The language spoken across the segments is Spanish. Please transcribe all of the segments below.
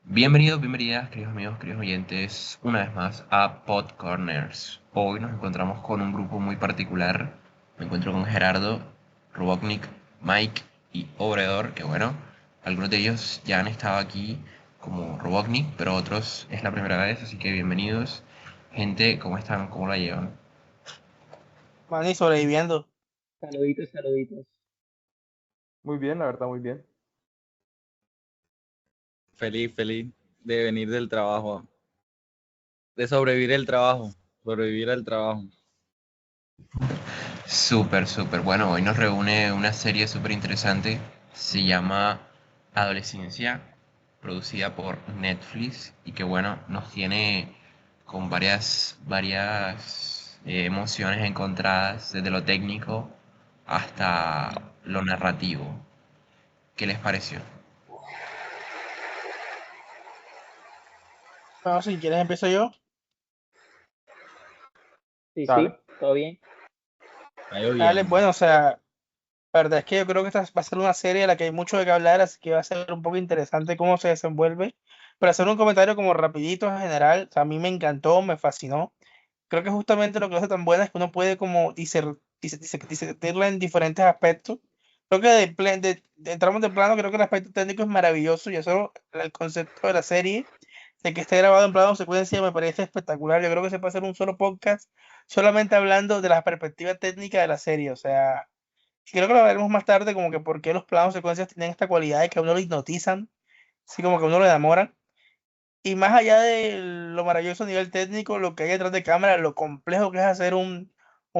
Bienvenidos, bienvenidas, queridos amigos, queridos oyentes, una vez más a Pod Corners. Hoy nos encontramos con un grupo muy particular. Me encuentro con Gerardo, Robotnik, Mike y Obredor, que bueno, algunos de ellos ya han estado aquí como Robotnik, pero otros es la primera vez, así que bienvenidos. Gente, ¿cómo están? ¿Cómo la llevan? Man, y sobreviviendo. Saluditos, saluditos. Muy bien, la verdad, muy bien. Feliz, feliz de venir del trabajo, de sobrevivir el trabajo, sobrevivir al trabajo. Súper, súper. Bueno, hoy nos reúne una serie súper interesante. Se llama Adolescencia, producida por Netflix y que bueno, nos tiene con varias emociones encontradas, desde lo técnico hasta lo narrativo. ¿Qué les pareció? Bueno, si quieres empiezo yo. Sí, Dale. sí, todo bien. Cayó Dale, bien. bueno, o sea, la verdad es que yo creo que esta va a ser una serie de la que hay mucho de qué hablar, así que va a ser un poco interesante cómo se desenvuelve. Pero hacer un comentario como rapidito en general, o sea, a mí me encantó, me fascinó. Creo que justamente lo que lo hace tan buena es que uno puede como discertirla en diferentes aspectos. Creo que entramos de plano, creo que el aspecto técnico es maravilloso y eso, el concepto de la serie, de que esté grabado en plano secuencia, me parece espectacular. Yo creo que se puede hacer un solo podcast solamente hablando de la perspectiva técnica de la serie. O sea, y creo que lo veremos más tarde, como que por qué los planos secuencias tienen esta cualidad de que a uno lo hipnotizan, así como que a uno lo enamoran. Y más allá de lo maravilloso a nivel técnico, lo que hay detrás de cámara, lo complejo que es hacer un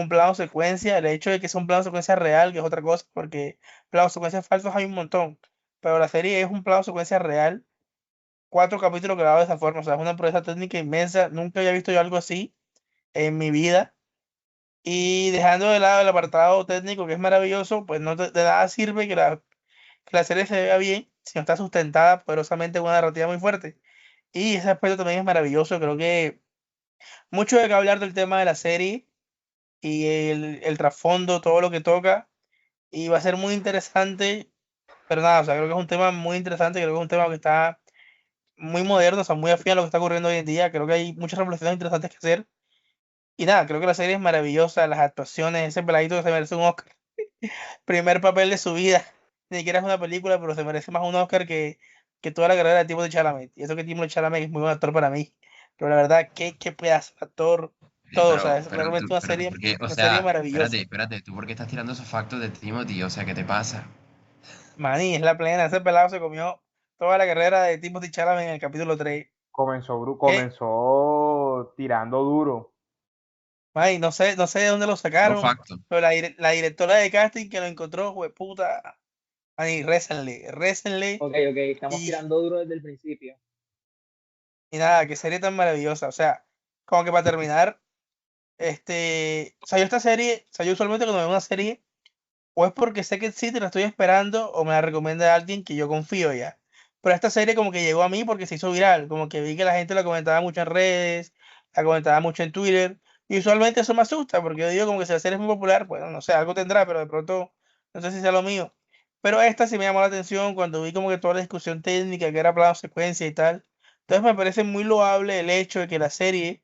plano secuencia, el hecho de que sea un plano secuencia real, que es otra cosa, porque planos secuencias falsos hay un montón, pero la serie es un plano secuencia real, 4 capítulos grabados de esa forma, o sea, es una proeza técnica inmensa, nunca había visto yo algo así en mi vida. Y dejando de lado el apartado técnico, que es maravilloso, pues no de nada sirve que la serie se vea bien si no está sustentada poderosamente con una narrativa muy fuerte. Y ese aspecto también es maravilloso. Creo que mucho de que hablar del tema de la serie y el trasfondo, todo lo que toca. Y va a ser muy interesante. Pero nada, o sea, creo que es un tema muy interesante. Creo que es un tema que está muy moderno, o sea, muy afín a lo que está ocurriendo hoy en día. Creo que hay muchas reflexiones interesantes que hacer. Y nada, creo que la serie es maravillosa. Las actuaciones, ese peladito que se merece un Oscar. Primer papel de su vida. Ni siquiera es una película, pero se merece más un Oscar que toda la carrera de Timothée Chalamet. Y eso que Timothée Chalamet es muy buen actor para mí. Pero la verdad, qué pedazo de actor. Todo, o sea, es realmente Pero tú, ¿por qué? O una serie sea, espérate, maravillosa. espérate, ¿tú por qué estás tirando esos factos de Timothy? O sea, ¿qué te pasa? Maní, es la plena. Ese pelado se comió toda la carrera de Timothée Chalamet en el capítulo 3. ¿Qué? Comenzó tirando duro. Maní, no sé de dónde lo Puro sacaron, facto. pero la directora de casting que lo encontró, fue puta. Maní, récenle. Ok, ok, estamos Y tirando duro desde el principio. Y nada, qué serie tan maravillosa. O sea, como que para terminar, o sea, yo esta serie, o sea, yo usualmente cuando veo una serie, o es porque sé que existe y la estoy esperando, o me la recomienda alguien que yo confío ya. Pero esta serie como que llegó a mí porque se hizo viral, como que vi que la gente la comentaba mucho en redes, la comentaba mucho en Twitter, y usualmente eso me asusta, porque yo digo como que si la serie es muy popular, bueno, no sé, algo tendrá, pero de pronto no sé si sea lo mío. Pero esta sí me llamó la atención cuando vi como que toda la discusión técnica, que era plano secuencia y tal. Entonces me parece muy loable el hecho de que la serie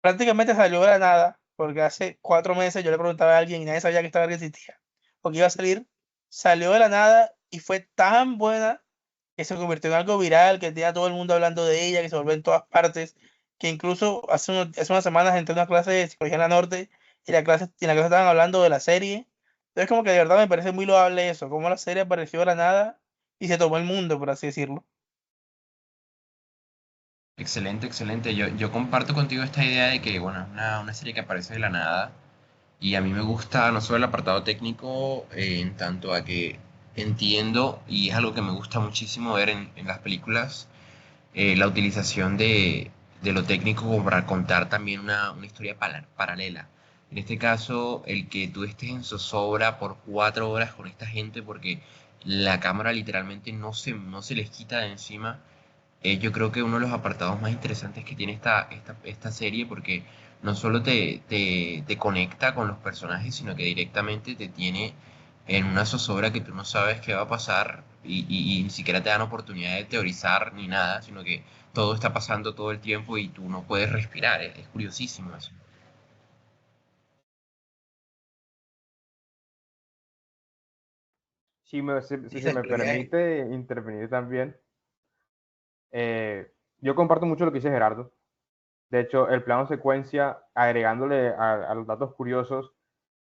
prácticamente salió de la nada, porque hace 4 meses yo le preguntaba a alguien y nadie sabía que esta verga existía, o que iba a salir, salió de la nada y fue tan buena que se convirtió en algo viral, que tenía todo el mundo hablando de ella, que se volvió en todas partes, que incluso hace unas semanas entré en una clase de psicología en la Norte y en la clase estaban hablando de la serie. Entonces como que de verdad me parece muy loable eso, como la serie apareció de la nada y se tomó el mundo, por así decirlo. Excelente, excelente. Yo comparto contigo esta idea de que, bueno, es una serie que aparece de la nada y a mí me gusta no solo el apartado técnico, en tanto a que entiendo, y es algo que me gusta muchísimo ver en las películas, la utilización de lo técnico como para contar también una historia paralela. En este caso, el que tú estés en zozobra por 4 horas con esta gente porque la cámara literalmente no se les quita de encima, yo creo que uno de los apartados más interesantes que tiene esta serie, porque no solo te conecta con los personajes, sino que directamente te tiene en una zozobra que tú no sabes qué va a pasar y ni siquiera te dan oportunidad de teorizar ni nada, sino que todo está pasando todo el tiempo y tú no puedes respirar. Es curiosísimo eso. Si se Dice me que permite intervenir también, yo comparto mucho lo que dice Gerardo. De hecho, el plano secuencia, agregándole a los datos curiosos,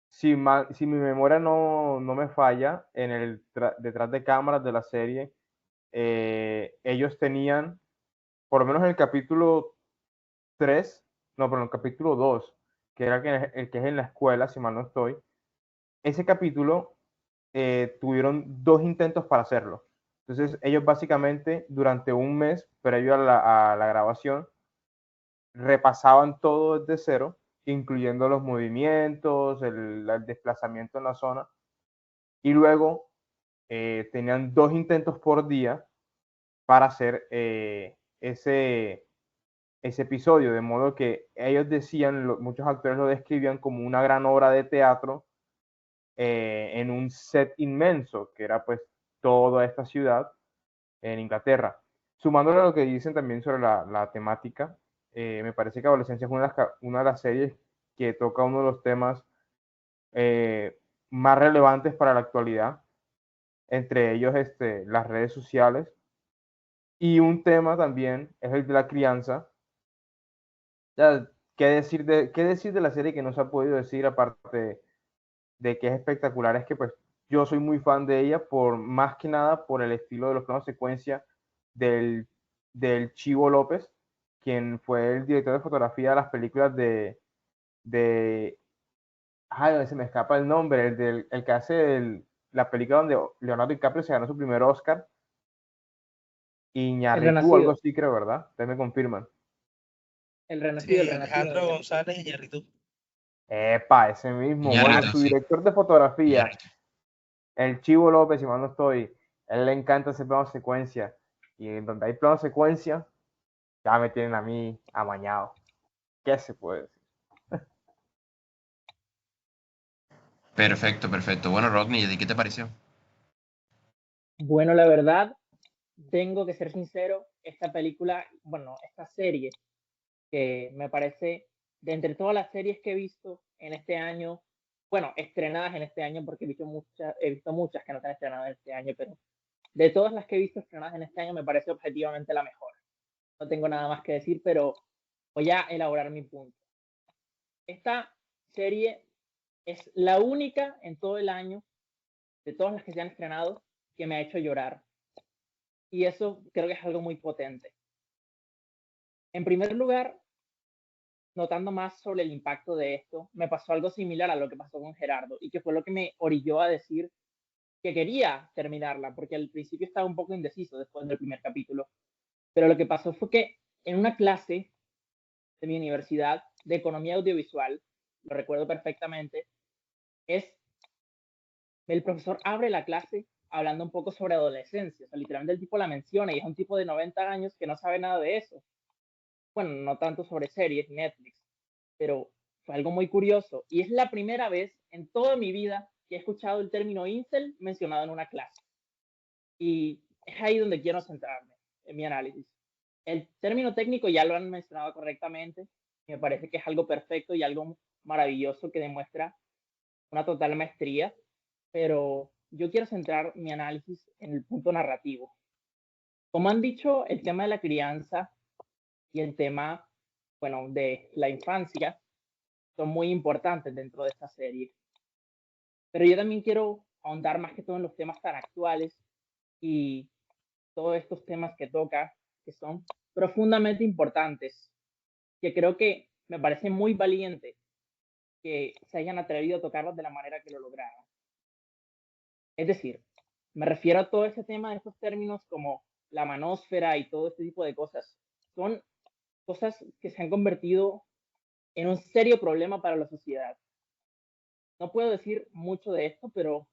si mi memoria no me falla, detrás de cámaras de la serie, ellos tenían, por lo menos en el capítulo 3, no, pero en el capítulo 2, que era el que es en la escuela, si mal no estoy, ese capítulo tuvieron 2 intentos para hacerlo. Entonces, ellos básicamente durante un mes previo a la grabación repasaban todo desde cero, incluyendo los movimientos, el desplazamiento en la zona, y luego tenían 2 intentos por día para hacer ese episodio, de modo que ellos decían, muchos actores lo describían como una gran obra de teatro en un set inmenso, que era pues toda esta ciudad en Inglaterra. Sumándole a lo que dicen también sobre la temática, me parece que Adolescencia es una de las series que toca uno de los temas más relevantes para la actualidad, entre ellos las redes sociales, y un tema también es el de la crianza. Ya, qué decir de la serie que no se ha podido decir, aparte de que es espectacular? Es que pues yo soy muy fan de ella, por más que nada por el estilo de los planos secuencia del, del Chivo López, quien fue el director de fotografía de las películas de ay, se me escapa el nombre, el que hace la película donde Leonardo DiCaprio se ganó su primer Oscar, El Iñárritu o algo Renacido, así, creo, ¿verdad? Ustedes me confirman. el sí, Renacido, Alejandro digo. González Iñárritu. Epa, ese mismo. Bueno, Iñárritu, su sí. director de fotografía, Iñárritu. el Chivo López, si mal no estoy, él le encanta ese plano secuencia. Y en donde hay plano secuencia, ya me tienen a mí amañado. ¿Qué se puede decir? Perfecto, perfecto. Bueno, Rodney, ¿y a ti qué te pareció? Bueno, la verdad, tengo que ser sincero, esta película, bueno, esta serie, que me parece, de entre todas las series que he visto en este año, bueno, estrenadas en este año, porque he visto muchas que no se han estrenado en este año, pero de todas las que he visto estrenadas en este año, me parece objetivamente la mejor. No tengo nada más que decir, pero voy a elaborar mi punto. Esta serie es la única en todo el año, de todas las que se han estrenado, que me ha hecho llorar. Y eso creo que es algo muy potente. En primer lugar, notando más sobre el impacto de esto, me pasó algo similar a lo que pasó con Gerardo y que fue lo que me orilló a decir que quería terminarla, porque al principio estaba un poco indeciso después del primer capítulo. Pero lo que pasó fue que en una clase de mi universidad de economía audiovisual, lo recuerdo perfectamente, es el profesor abre la clase hablando un poco sobre adolescencia, o sea, literalmente el tipo la menciona y es un tipo de 90 años que no sabe nada de eso. Bueno, no tanto sobre series, Netflix, pero fue algo muy curioso y es la primera vez en toda mi vida que he escuchado el término incel mencionado en una clase. Y es ahí donde quiero centrarme en mi análisis. El término técnico ya lo han mencionado correctamente, me parece que es algo perfecto y algo maravilloso que demuestra una total maestría, pero yo quiero centrar mi análisis en el punto narrativo. Como han dicho, el tema de la crianza y el tema, bueno, de la infancia son muy importantes dentro de esta serie. Pero yo también quiero ahondar más que todo en los temas tan actuales y todos estos temas que toca, que son profundamente importantes, que creo que me parece muy valiente que se hayan atrevido a tocarlos de la manera que lo lograron. Es decir, me refiero a todo ese tema de estos términos como la manósfera y todo este tipo de cosas. Son cosas que se han convertido en un serio problema para la sociedad. No puedo decir mucho de esto, pero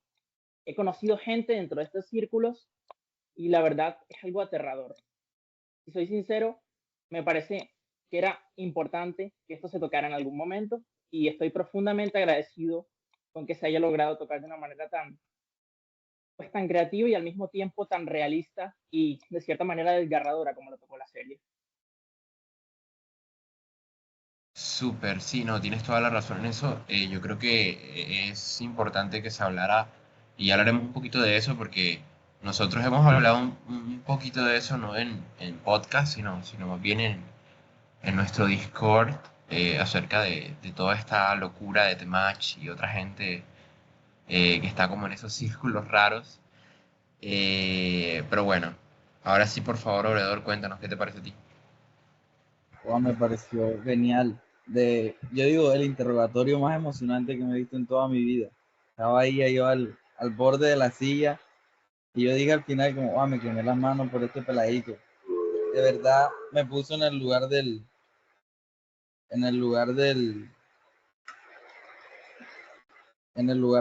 he conocido gente dentro de estos círculos y la verdad es algo aterrador. Si soy sincero, me parece que era importante que esto se tocara en algún momento y estoy profundamente agradecido con que se haya logrado tocar de una manera tan pues tan creativa y al mismo tiempo tan realista y de cierta manera desgarradora como lo tocó la serie. Súper, sí, no, tienes toda la razón en eso. Yo creo que es importante que se hablara, y ya hablaremos un poquito de eso, porque nosotros hemos hablado un poquito de eso, no en podcast, sino más bien en nuestro Discord, acerca de toda esta locura de Temach y otra gente que está como en esos círculos raros. Pero bueno, ahora sí, por favor, Obrador, cuéntanos qué te parece a ti. Me pareció genial. Yo digo, el interrogatorio más emocionante que me he visto en toda mi vida. Estaba ahí yo al borde de la silla y yo dije al final como, me quemé las manos por este peladito. De verdad me puso en el lugar del, en el lugar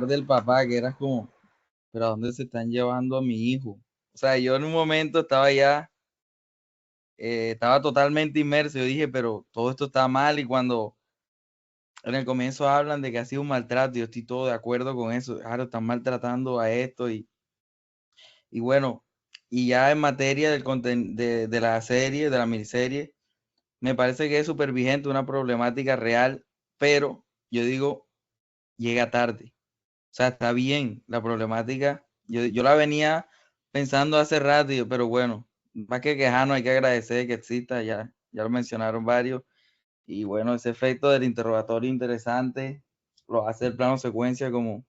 del papá, que era como, pero ¿a dónde se están llevando a mi hijo? O sea, yo en un momento estaba totalmente inmerso. Yo dije, pero todo esto está mal. Y cuando en el comienzo hablan de que ha sido un maltrato, yo estoy todo de acuerdo con eso. Claro, están maltratando a esto y bueno, y ya en materia de la serie, de la miniserie, me parece que es súper vigente, una problemática real, pero yo digo, llega tarde. O sea, está bien la problemática. Yo la venía pensando hace rato, pero bueno, más que quejarnos, hay que agradecer que exista, ya lo mencionaron varios. Y bueno, ese efecto del interrogatorio interesante lo hace el plano secuencia, como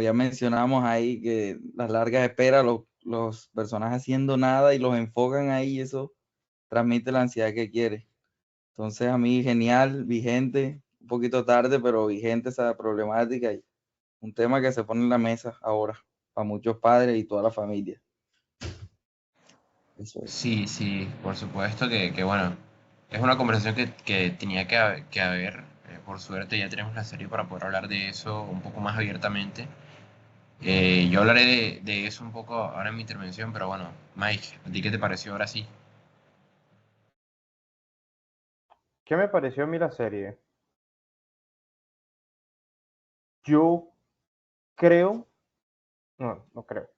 ya mencionamos ahí, que las largas esperas, los personajes haciendo nada y los enfocan ahí, y eso transmite la ansiedad que quiere. Entonces, a mí, genial, vigente, un poquito tarde, pero vigente esa problemática y un tema que se pone en la mesa ahora para muchos padres y toda la familia. Eso es. Sí, sí, por supuesto que bueno, es una conversación que tenía que haber. Por suerte ya tenemos la serie para poder hablar de eso un poco más abiertamente. Yo hablaré de eso un poco ahora en mi intervención, pero bueno, Mike, ¿a ti qué te pareció ahora sí? ¿Qué me pareció a mí la serie? Yo creo, no creo.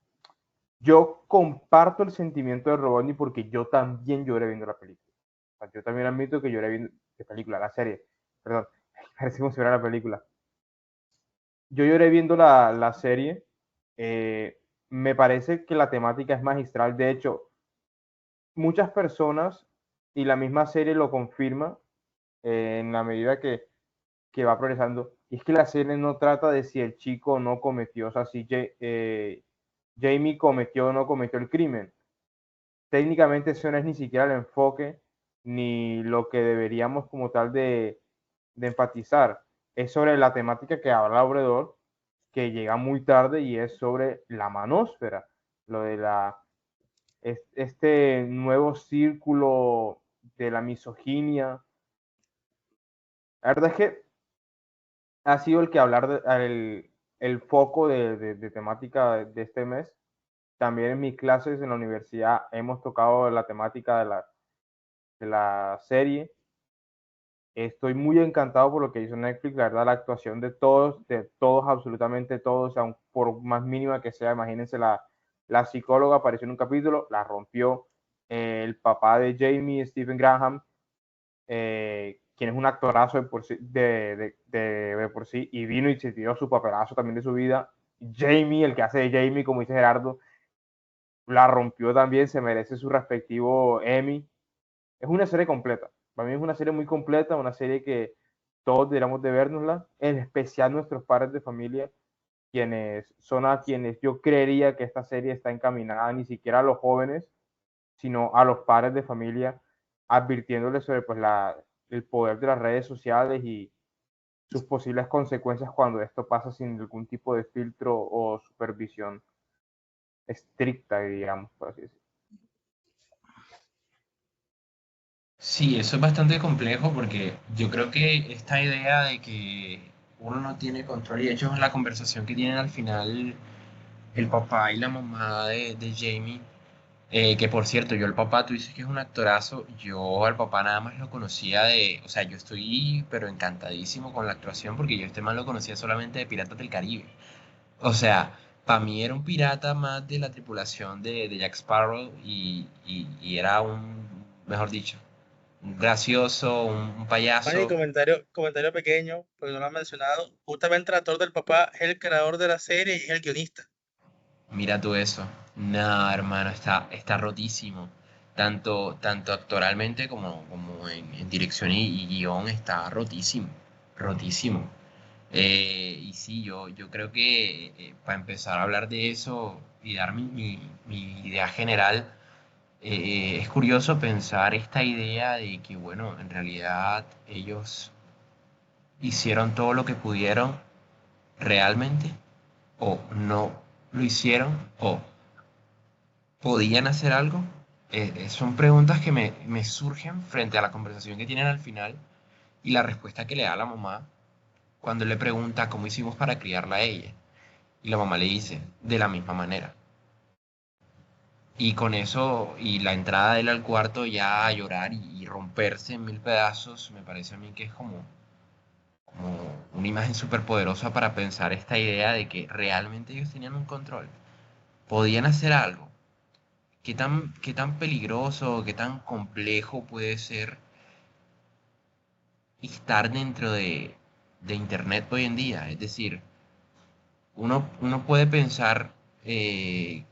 Yo comparto el sentimiento de Robotnik porque yo también lloré viendo la película. O sea, yo también admito que lloré viendo la serie, perdón, parece como si fuera la película. Yo lloré viendo la serie. Me parece que la temática es magistral. De hecho, muchas personas, y la misma serie lo confirma, en la medida que va progresando, y es que la serie no trata de si el chico no cometió, o sea, si Jamie cometió o no cometió el crimen. Técnicamente eso no es ni siquiera el enfoque ni lo que deberíamos como tal de enfatizar. Es sobre la temática que habla Obredor, que llega muy tarde, y es sobre la manósfera, lo de este nuevo círculo de la misoginia. La verdad es que ha sido el que hablar el foco de temática de este mes. También en mis clases en la universidad hemos tocado la temática de la serie. Estoy muy encantado por lo que hizo Netflix. La verdad, la actuación de todos, absolutamente todos, aun por más mínima que sea. Imagínense, la psicóloga apareció en un capítulo, la rompió. El papá de Jamie, Stephen Graham, quien es un actorazo de por sí, y vino y se tiró su papelazo también de su vida. Jamie, el que hace de Jamie, como dice Gerardo, la rompió también, se merece su respectivo Emmy. Es una serie completa. Para mí es una serie muy completa, una serie que todos deberíamos de vernosla, en especial nuestros padres de familia, quienes son a quienes yo creería que esta serie está encaminada ni siquiera a los jóvenes, sino a los padres de familia, advirtiéndoles sobre pues, el poder de las redes sociales y sus posibles consecuencias cuando esto pasa sin algún tipo de filtro o supervisión estricta, digamos, por así decirlo. Sí, eso es bastante complejo porque yo creo que esta idea de que uno no tiene control, y de hecho es la conversación que tienen al final el papá y la mamá de Jamie, que por cierto, yo el papá, tú dices que es un actorazo, yo al papá nada más lo conocía o sea, yo estoy pero encantadísimo con la actuación porque yo este man lo conocía solamente de Piratas del Caribe. O sea, para mí era un pirata más de la tripulación de Jack Sparrow y era mejor dicho, un gracioso, un Manny, payaso. comentario pequeño, porque no lo han mencionado. Justamente el actor del papá es el creador de la serie y es el guionista. Mira tú eso. No, hermano, está rotísimo. Tanto actoralmente como en dirección y guión está rotísimo. Rotísimo. Y sí, yo creo que para empezar a hablar de eso y dar mi idea general, es curioso pensar esta idea de que, bueno, en realidad ellos hicieron todo lo que pudieron realmente, o no lo hicieron, o podían hacer algo. Son preguntas que me surgen frente a la conversación que tienen al final y la respuesta que le da la mamá cuando le pregunta cómo hicimos para criarla a ella. Y la mamá le dice, de la misma manera. Y con eso, y la entrada de él al cuarto ya a llorar y romperse en mil pedazos, me parece a mí que es como una imagen súper poderosa para pensar esta idea de que realmente ellos tenían un control. Podían hacer algo. ¿Qué tan peligroso, qué tan complejo puede ser estar dentro de Internet hoy en día? Es decir, uno puede pensar que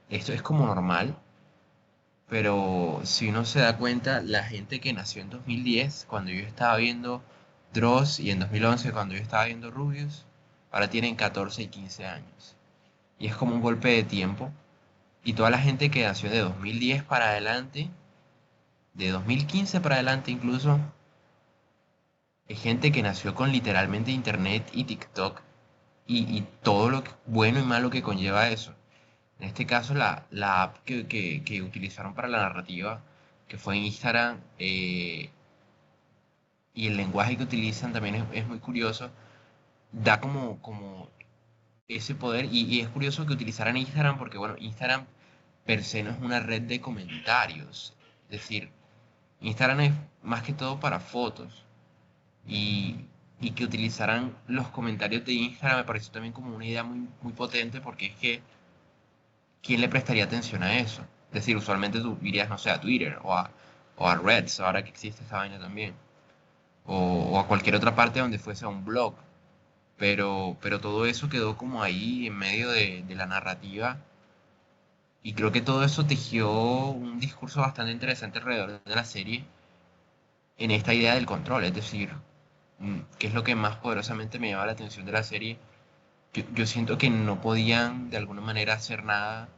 esto es como normal, pero si uno se da cuenta, la gente que nació en 2010, cuando yo estaba viendo Dross, y en 2011, cuando yo estaba viendo Rubius, ahora tienen 14 y 15 años. Y es como un golpe de tiempo. Y toda la gente que nació de 2010 para adelante, de 2015 para adelante incluso, es gente que nació con literalmente Internet y TikTok y todo lo bueno y malo que conlleva eso. En este caso, la app que utilizaron para la narrativa, que fue Instagram, y el lenguaje que utilizan también es muy curioso, da como ese poder. Y es curioso que utilizaran Instagram porque, bueno, Instagram per se no es una red de comentarios. Es decir, Instagram es más que todo para fotos. Y, y que utilizaran los comentarios de Instagram me pareció también como una idea muy potente porque es que ¿quién le prestaría atención a eso? Es decir, usualmente tú irías, no sé, a Twitter o a Reds, ahora que existe esta vaina también, o a cualquier otra parte donde fuese a un blog. Pero todo eso quedó como ahí en medio de la narrativa y creo que todo eso tejió un discurso bastante interesante alrededor de la serie en esta idea del control, es decir, qué es lo que más poderosamente me llama la atención de la serie. Yo siento que no podían de alguna manera hacer nada,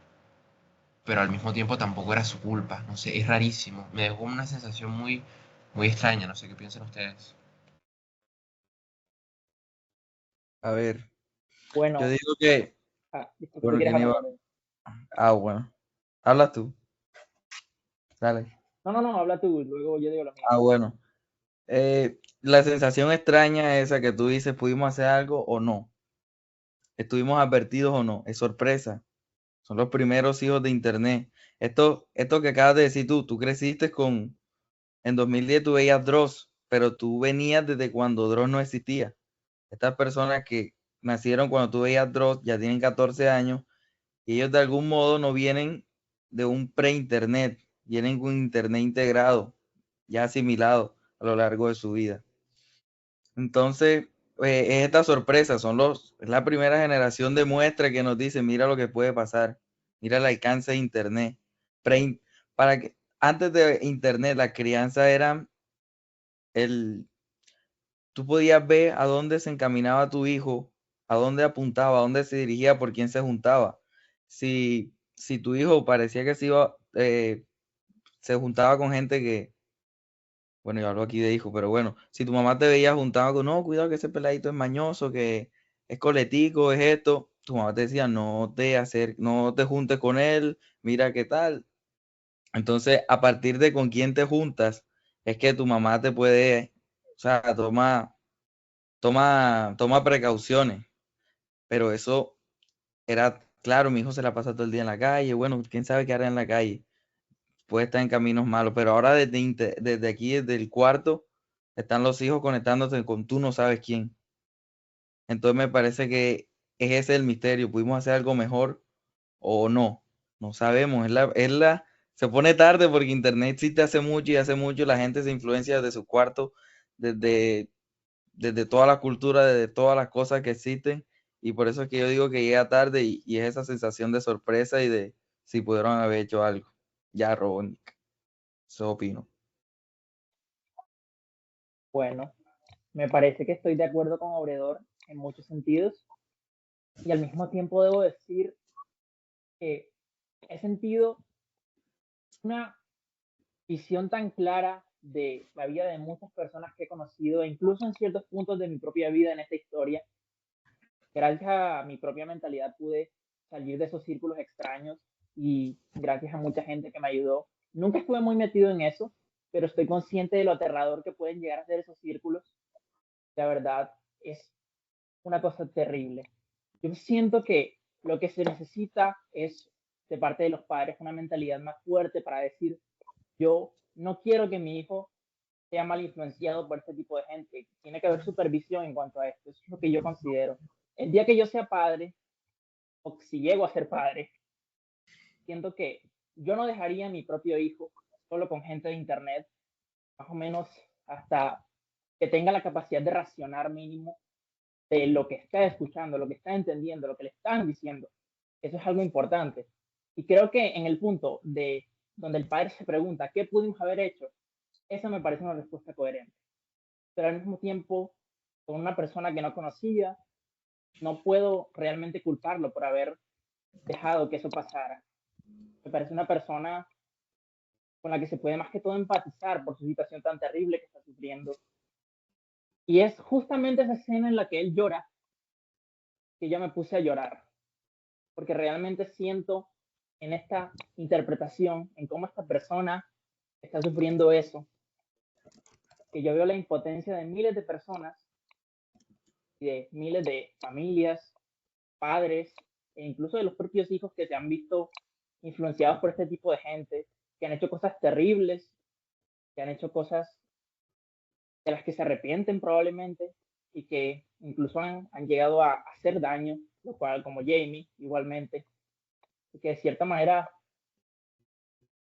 pero al mismo tiempo tampoco era su culpa. No sé, es rarísimo. Me dejó una sensación muy extraña. No sé qué piensan ustedes. A ver, yo Bueno, digo que, disculpa, ¿tú bueno, quieres ¿quién hablar? iba? Ah, bueno, hablas tú, dale. No, no, no, habla tú, luego yo digo lo mío. Ah, bueno. La sensación extraña esa que tú dices, ¿pudimos hacer algo o no? ¿Estuvimos advertidos o no? Es sorpresa. Son los primeros hijos de Internet. Esto que acabas de decir tú creciste en 2010 tú veías Dross, pero tú venías desde cuando Dross no existía. Estas personas que nacieron cuando tú veías Dross ya tienen 14 años y ellos de algún modo no vienen de un pre-internet, vienen con internet integrado, ya asimilado a lo largo de su vida. Entonces, es esta sorpresa, es la primera generación de muestra que nos dice, mira lo que puede pasar, mira el alcance de internet. Antes de internet, la crianza era el, tú podías ver a dónde se encaminaba tu hijo, a dónde apuntaba, a dónde se dirigía, por quién se juntaba. Si tu hijo parecía que se juntaba con gente que, bueno, yo hablo aquí de hijo, pero bueno, si tu mamá te veía juntaba con, no, cuidado que ese peladito es mañoso, que es coletico, es esto, tu mamá te decía, no te juntes con él, mira qué tal. Entonces, a partir de con quién te juntas, es que tu mamá te puede, o sea, toma precauciones, pero eso era, claro, mi hijo se la pasa todo el día en la calle, bueno, quién sabe qué hará en la calle, puede estar en caminos malos, pero ahora desde aquí, desde el cuarto, están los hijos conectándose con tú no sabes quién. Entonces me parece que es ese el misterio. ¿Pudimos hacer algo mejor o no? No sabemos. Se pone tarde porque internet existe hace mucho y hace mucho la gente se influencia desde su cuarto, desde, desde toda la cultura, desde todas las cosas que existen. Y por eso es que yo digo que llega tarde y es esa sensación de sorpresa y de si pudieron haber hecho algo. Ya, Robónica. Eso opino. Bueno, me parece que estoy de acuerdo con Obredor en muchos sentidos y al mismo tiempo debo decir que he sentido una visión tan clara de la vida de muchas personas que he conocido, e incluso en ciertos puntos de mi propia vida en esta historia. Gracias a mi propia mentalidad pude salir de esos círculos extraños y gracias a mucha gente que me ayudó. Nunca estuve muy metido en eso, pero estoy consciente de lo aterrador que pueden llegar a ser esos círculos. La verdad es una cosa terrible. Yo siento que lo que se necesita es de parte de los padres una mentalidad más fuerte para decir, yo no quiero que mi hijo sea mal influenciado por este tipo de gente. Tiene que haber supervisión en cuanto a esto. Eso es lo que yo considero. El día que yo sea padre, o si llego a ser padre, siento que yo no dejaría a mi propio hijo solo con gente de internet, más o menos hasta que tenga la capacidad de racionar mínimo de lo que está escuchando, lo que está entendiendo, lo que le están diciendo. Eso es algo importante. Y creo que en el punto de donde el padre se pregunta, ¿qué pudimos haber hecho? Esa me parece una respuesta coherente. Pero al mismo tiempo, con una persona que no conocía, no puedo realmente culparlo por haber dejado que eso pasara. Me parece una persona con la que se puede más que todo empatizar por su situación tan terrible que está sufriendo. Y es justamente esa escena en la que él llora que yo me puse a llorar, porque realmente siento en esta interpretación, en cómo esta persona está sufriendo eso, que yo veo la impotencia de miles de personas y de miles de familias, padres e incluso de los propios hijos que se han visto influenciados por este tipo de gente, que han hecho cosas terribles, que han hecho cosas de las que se arrepienten probablemente y que incluso han llegado a hacer daño, lo cual como Jamie igualmente, y que de cierta manera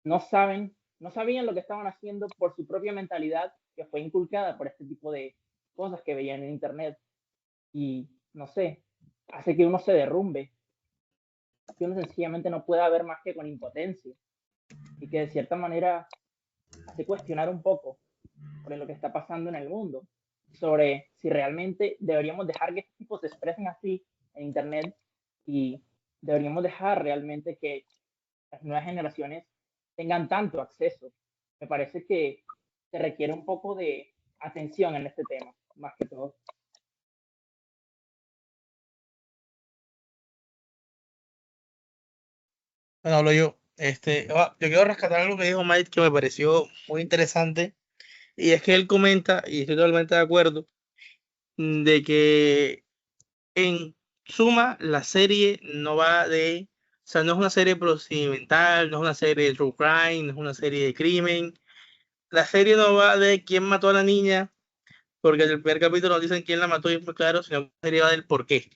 no sabían lo que estaban haciendo por su propia mentalidad que fue inculcada por este tipo de cosas que veían en internet y no sé, hace que uno se derrumbe, que uno sencillamente no pueda ver más que con impotencia y que de cierta manera hace cuestionar un poco sobre lo que está pasando en el mundo, sobre si realmente deberíamos dejar que estos tipos se expresen así en internet y deberíamos dejar realmente que las nuevas generaciones tengan tanto acceso. Me parece que se requiere un poco de atención en este tema, más que todo. Bueno, hablo yo. Yo quiero rescatar algo que dijo Mike que me pareció muy interesante. Y es que él comenta, y estoy totalmente de acuerdo, de que en suma la serie no va de, o sea, no es una serie procedimental, no es una serie de true crime, no es una serie de crimen. La serie no va de quién mató a la niña, porque en el primer capítulo nos dicen quién la mató y es muy claro, sino que la serie va del por qué.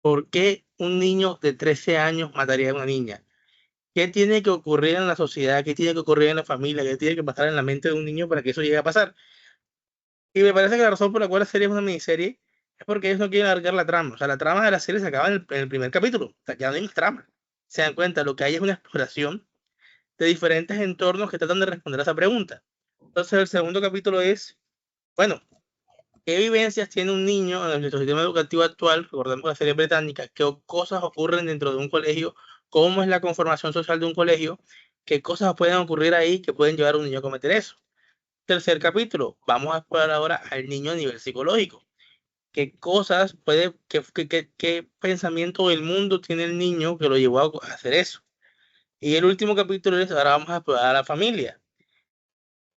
¿Por qué un niño de 13 años mataría a una niña? ¿Qué tiene que ocurrir en la sociedad? ¿Qué tiene que ocurrir en la familia? ¿Qué tiene que pasar en la mente de un niño para que eso llegue a pasar? Y me parece que la razón por la cual la serie es una miniserie es porque ellos no quieren alargar la trama. O sea, la trama de la serie se acaba en el primer capítulo. O sea, ya no hay más trama. Se dan cuenta, lo que hay es una exploración de diferentes entornos que tratan de responder a esa pregunta. Entonces, el segundo capítulo es, bueno, ¿qué vivencias tiene un niño en nuestro sistema educativo actual? Recordemos la serie británica, qué cosas ocurren dentro de un colegio, cómo es la conformación social de un colegio, qué cosas pueden ocurrir ahí que pueden llevar a un niño a cometer eso. Tercer capítulo, vamos a explorar ahora al niño a nivel psicológico. ¿Qué cosas puede, qué pensamiento del mundo tiene el niño que lo llevó a hacer eso? Y el último capítulo es, ahora vamos a explorar a la familia.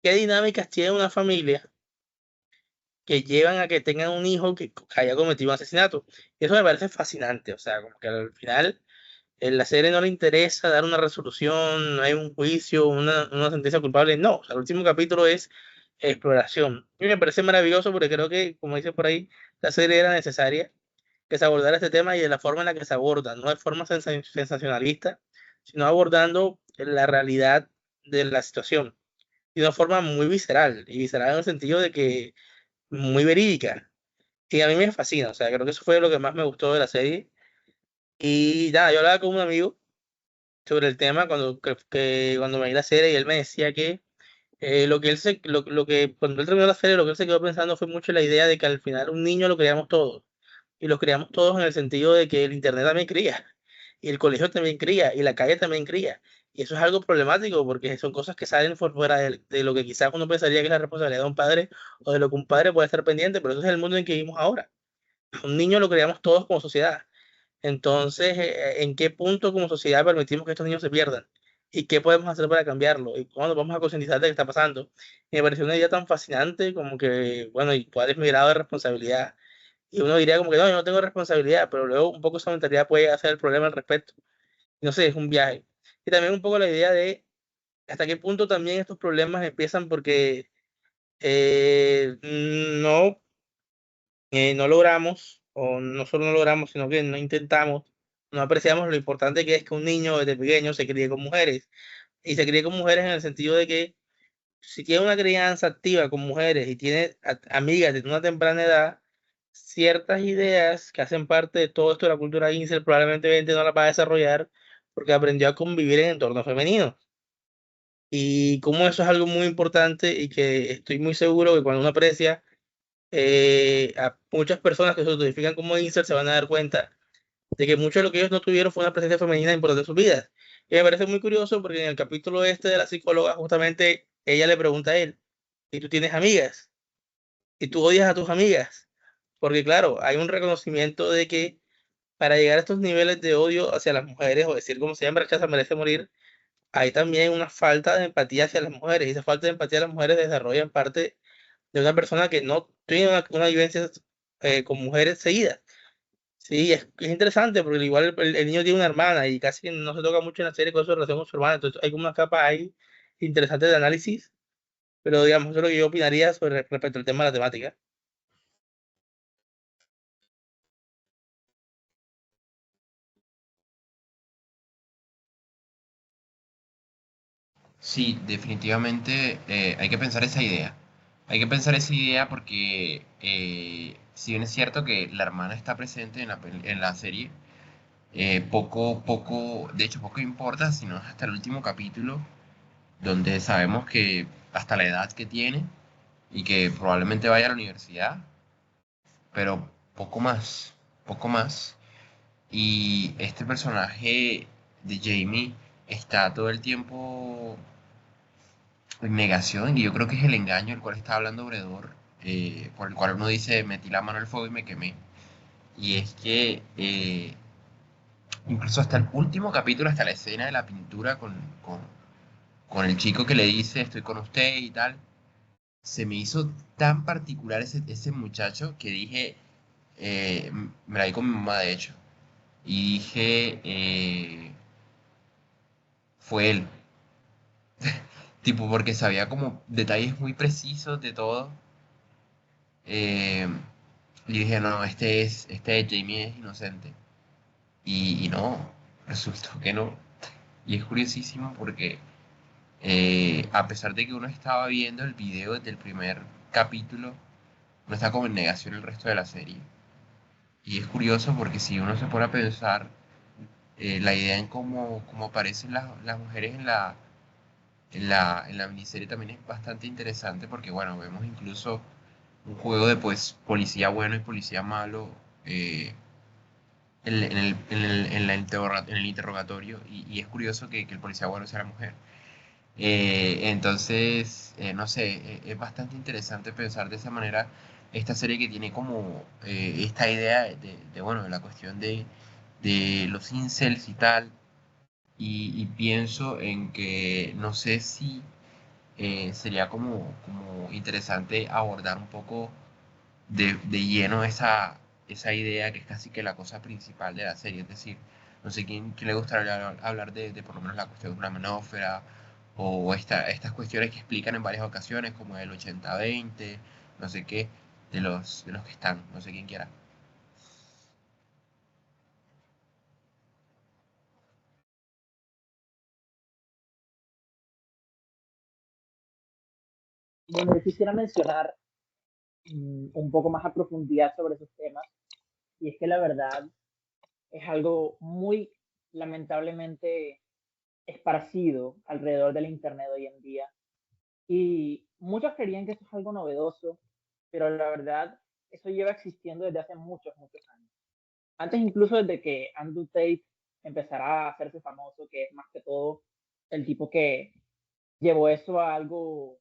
¿Qué dinámicas tiene una familia que llevan a que tengan un hijo que haya cometido un asesinato? Y eso me parece fascinante, o sea, como que al final en la serie no le interesa dar una resolución, no hay un juicio, una sentencia culpable, no, o sea, el último capítulo es exploración. Y me parece maravilloso porque creo que, como dice por ahí, la serie era necesaria. que se abordara este tema y de la forma en la que se aborda, no de forma sensacionalista, sino abordando la realidad de la situación de una forma muy visceral, y visceral en el sentido de que muy verídica. Y a mí me fascina, o sea, creo que eso fue lo que más me gustó de la serie. Y nada, yo hablaba con un amigo sobre el tema cuando me vi la serie y él me decía que lo que cuando él terminó la serie, lo que él se quedó pensando fue mucho en la idea de que al final un niño lo creamos todos. Y lo creamos todos en el sentido de que el internet también cría, y el colegio también cría, y la calle también cría. Y eso es algo problemático porque son cosas que salen por fuera de lo que quizás uno pensaría que es la responsabilidad de un padre o de lo que un padre puede estar pendiente, pero eso es el mundo en que vivimos ahora. A un niño lo creamos todos como sociedad. Entonces, ¿en qué punto como sociedad permitimos que estos niños se pierdan? ¿Y qué podemos hacer para cambiarlo? ¿Y cuándo vamos a concientizar de qué está pasando? Y me pareció una idea tan fascinante como que, bueno, ¿y cuál es mi grado de responsabilidad? Y uno diría como que no, yo no tengo responsabilidad, pero luego un poco esa mentalidad puede hacer el problema al respecto. No sé, es un viaje. Y también un poco la idea de hasta qué punto también estos problemas empiezan porque no, no logramos, o no solo no logramos, sino que no intentamos, no apreciamos lo importante que es que un niño desde pequeño se críe con mujeres. Y se críe con mujeres en el sentido de que si tiene una crianza activa con mujeres y tiene amigas desde una temprana edad, ciertas ideas que hacen parte de todo esto de la cultura incel probablemente no las va a desarrollar porque aprendió a convivir en entornos femeninos. Y como eso es algo muy importante y que estoy muy seguro que cuando uno aprecia a muchas personas que se identifican como incel se van a dar cuenta de que mucho de lo que ellos no tuvieron fue una presencia femenina importante en sus vidas. Y me parece muy curioso porque en el capítulo este de la psicóloga, justamente ella le pregunta a él, ¿y tú tienes amigas? ¿Y tú odias a tus amigas? Porque claro, hay un reconocimiento de que para llegar a estos niveles de odio hacia las mujeres, o decir como se llama, rechaza, merece morir, hay también una falta de empatía hacia las mujeres. Y esa falta de empatía a las mujeres desarrolla en parte de una persona que no tiene una vivencia con mujeres seguidas. Sí, es interesante porque igual el niño tiene una hermana y casi no se toca mucho en la serie con su relación con su hermana, entonces hay como una capa ahí interesante de análisis, pero digamos, eso es lo que yo opinaría sobre respecto al tema de la temática. Sí, definitivamente hay que pensar esa idea. Hay que pensar esa idea porque si bien es cierto que la hermana está presente en la serie, de hecho poco importa, sino hasta el último capítulo, donde sabemos que hasta la edad que tiene y que probablemente vaya a la universidad, pero poco más, poco más. Y este personaje de Jamie está todo el tiempo en negación, y yo creo que es el engaño el cual está hablando Bredor, por el cual uno dice, metí la mano al fuego y me quemé. Y es que incluso hasta el último capítulo, hasta la escena de la pintura con el chico que le dice, estoy con usted y tal, se me hizo tan particular ese muchacho que dije, me la vi con mi mamá de hecho, y dije, fue él, tipo porque sabía como detalles muy precisos de todo. eh, y dije, no, Jamie es inocente. Y no, resultó que no. Y es curiosísimo porque a pesar de que uno estaba viendo el video desde el primer capítulo, no está como en negación el resto de la serie. Y es curioso porque si uno se pone a pensar la idea en cómo aparecen las mujeres en la miniserie también es bastante interesante porque, bueno, vemos incluso un juego de pues policía bueno y policía malo en el interrogatorio, y es curioso que el policía bueno sea la mujer. Entonces, no sé, es bastante interesante pensar de esa manera esta serie que tiene como esta idea bueno, de la cuestión de los incels y tal, y pienso en que no sé si sería como interesante abordar un poco de lleno esa idea que es casi que la cosa principal de la serie. Es decir, no sé quién le gustaría hablar de por lo menos la cuestión de una menósfera o estas cuestiones que explican en varias ocasiones, como el 80-20, no sé qué, de los que están, no sé quién quiera. Bueno, yo quisiera mencionar un poco más a profundidad sobre esos temas, y es que la verdad es algo muy lamentablemente esparcido alrededor del Internet hoy en día. Y muchos creían que esto es algo novedoso, pero la verdad, eso lleva existiendo desde hace muchos, muchos años. Antes incluso desde que Andrew Tate empezara a hacerse famoso, que es más que todo el tipo que llevó eso a algo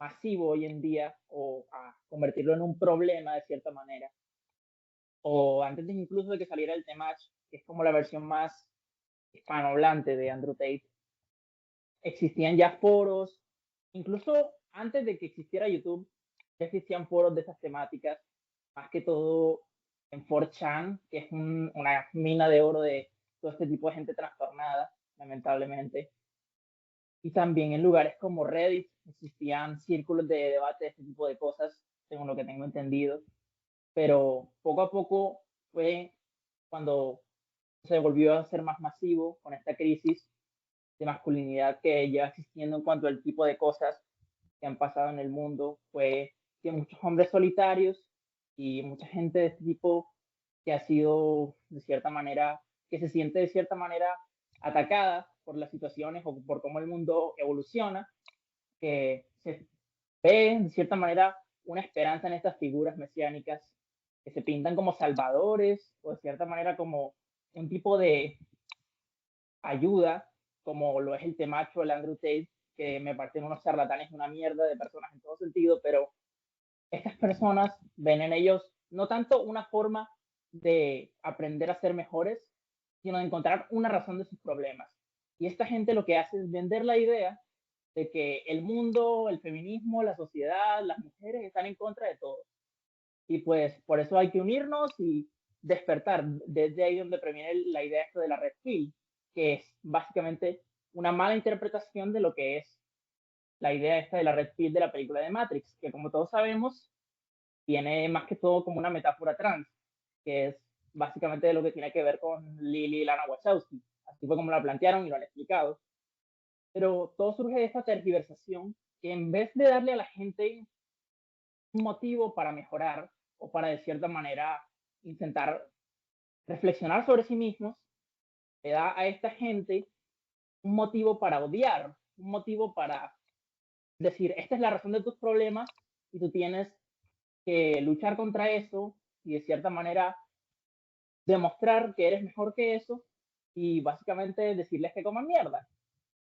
masivo hoy en día o a convertirlo en un problema de cierta manera. O antes incluso de que saliera el Temach, que es como la versión más hispanohablante de Andrew Tate, existían ya foros, incluso antes de que existiera YouTube, ya existían foros de esas temáticas, más que todo en 4chan, que es una mina de oro de todo este tipo de gente trastornada, lamentablemente. Y también en lugares como Reddit existían círculos de debate de este tipo de cosas, según lo que tengo entendido. Pero poco a poco fue cuando se volvió a ser más masivo con esta crisis de masculinidad que lleva existiendo en cuanto al tipo de cosas que han pasado en el mundo. Fue que muchos hombres solitarios y mucha gente de este tipo que ha sido de cierta manera, que se siente de cierta manera atacada por las situaciones o por cómo el mundo evoluciona, que se ve de cierta manera una esperanza en estas figuras mesiánicas que se pintan como salvadores o de cierta manera como un tipo de ayuda, como lo es el Temacho, el Andrew Tate, que me parecen unos charlatanes, una mierda de personas en todo sentido, pero estas personas ven en ellos no tanto una forma de aprender a ser mejores, sino de encontrar una razón de sus problemas. Y esta gente lo que hace es vender la idea de que el mundo, el feminismo, la sociedad, las mujeres están en contra de todo. Y pues por eso hay que unirnos y despertar. Desde ahí donde previene la idea esto de la red pill, que es básicamente una mala interpretación de lo que es la idea esta de la red pill de la película de Matrix, que como todos sabemos, tiene más que todo como una metáfora trans, que es básicamente de lo que tiene que ver con Lily y Lana Wachowski. Así fue como la plantearon y lo han explicado. Pero todo surge de esta tergiversación que en vez de darle a la gente un motivo para mejorar o para de cierta manera intentar reflexionar sobre sí mismos, le da a esta gente un motivo para odiar, un motivo para decir, esta es la razón de tus problemas y tú tienes que luchar contra eso y de cierta manera demostrar que eres mejor que eso y básicamente decirles que coman mierda.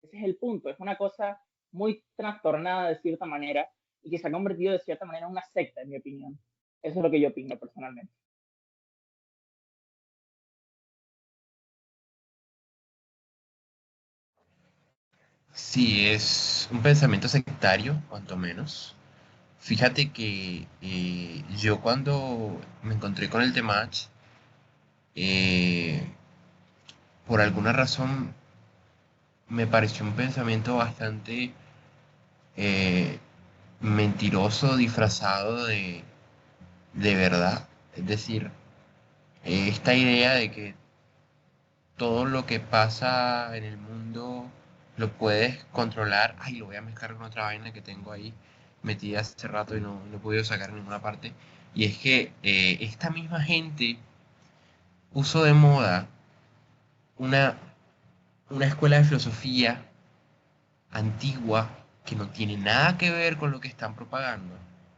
Ese es el punto, es una cosa muy trastornada de cierta manera y que se ha convertido de cierta manera en una secta, en mi opinión. Eso es lo que yo opino personalmente. Sí, es un pensamiento sectario, cuanto menos. Fíjate que yo cuando me encontré con el Temach, eh, por alguna razón me pareció un pensamiento bastante eh, mentiroso, disfrazado de verdad. Es decir, esta idea de que todo lo que pasa en el mundo lo puedes controlar. Ay, lo voy a mezclar con otra vaina que tengo ahí metida hace rato y no he podido sacar en ninguna parte. Y es que esta misma gente puso de moda una, una escuela de filosofía antigua que no tiene nada que ver con lo que están propagando.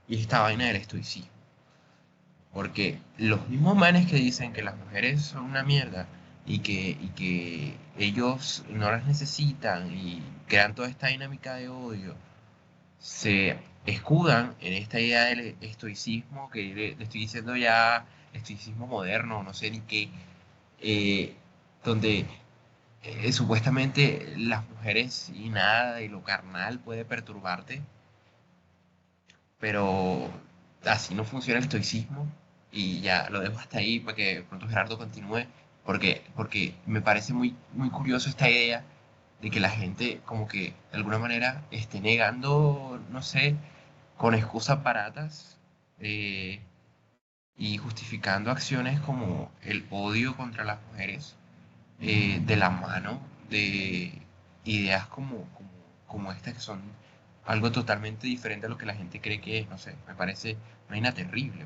Y es esta vaina del estoicismo. Porque los mismos manes que dicen que las mujeres son una mierda y que ellos no las necesitan y crean toda esta dinámica de odio, se escudan en esta idea del estoicismo, que le estoy diciendo ya estoicismo moderno, no sé ni qué, eh, donde supuestamente las mujeres y nada de lo carnal puede perturbarte, pero así no funciona el estoicismo y ya lo dejo hasta ahí para que pronto Gerardo continúe, porque me parece muy, muy curioso esta idea de que la gente como que de alguna manera esté negando, no sé, con excusas baratas eh, y justificando acciones como el odio contra las mujeres de la mano de ideas como estas que son algo totalmente diferente a lo que la gente cree que es, no sé, me parece una vaina terrible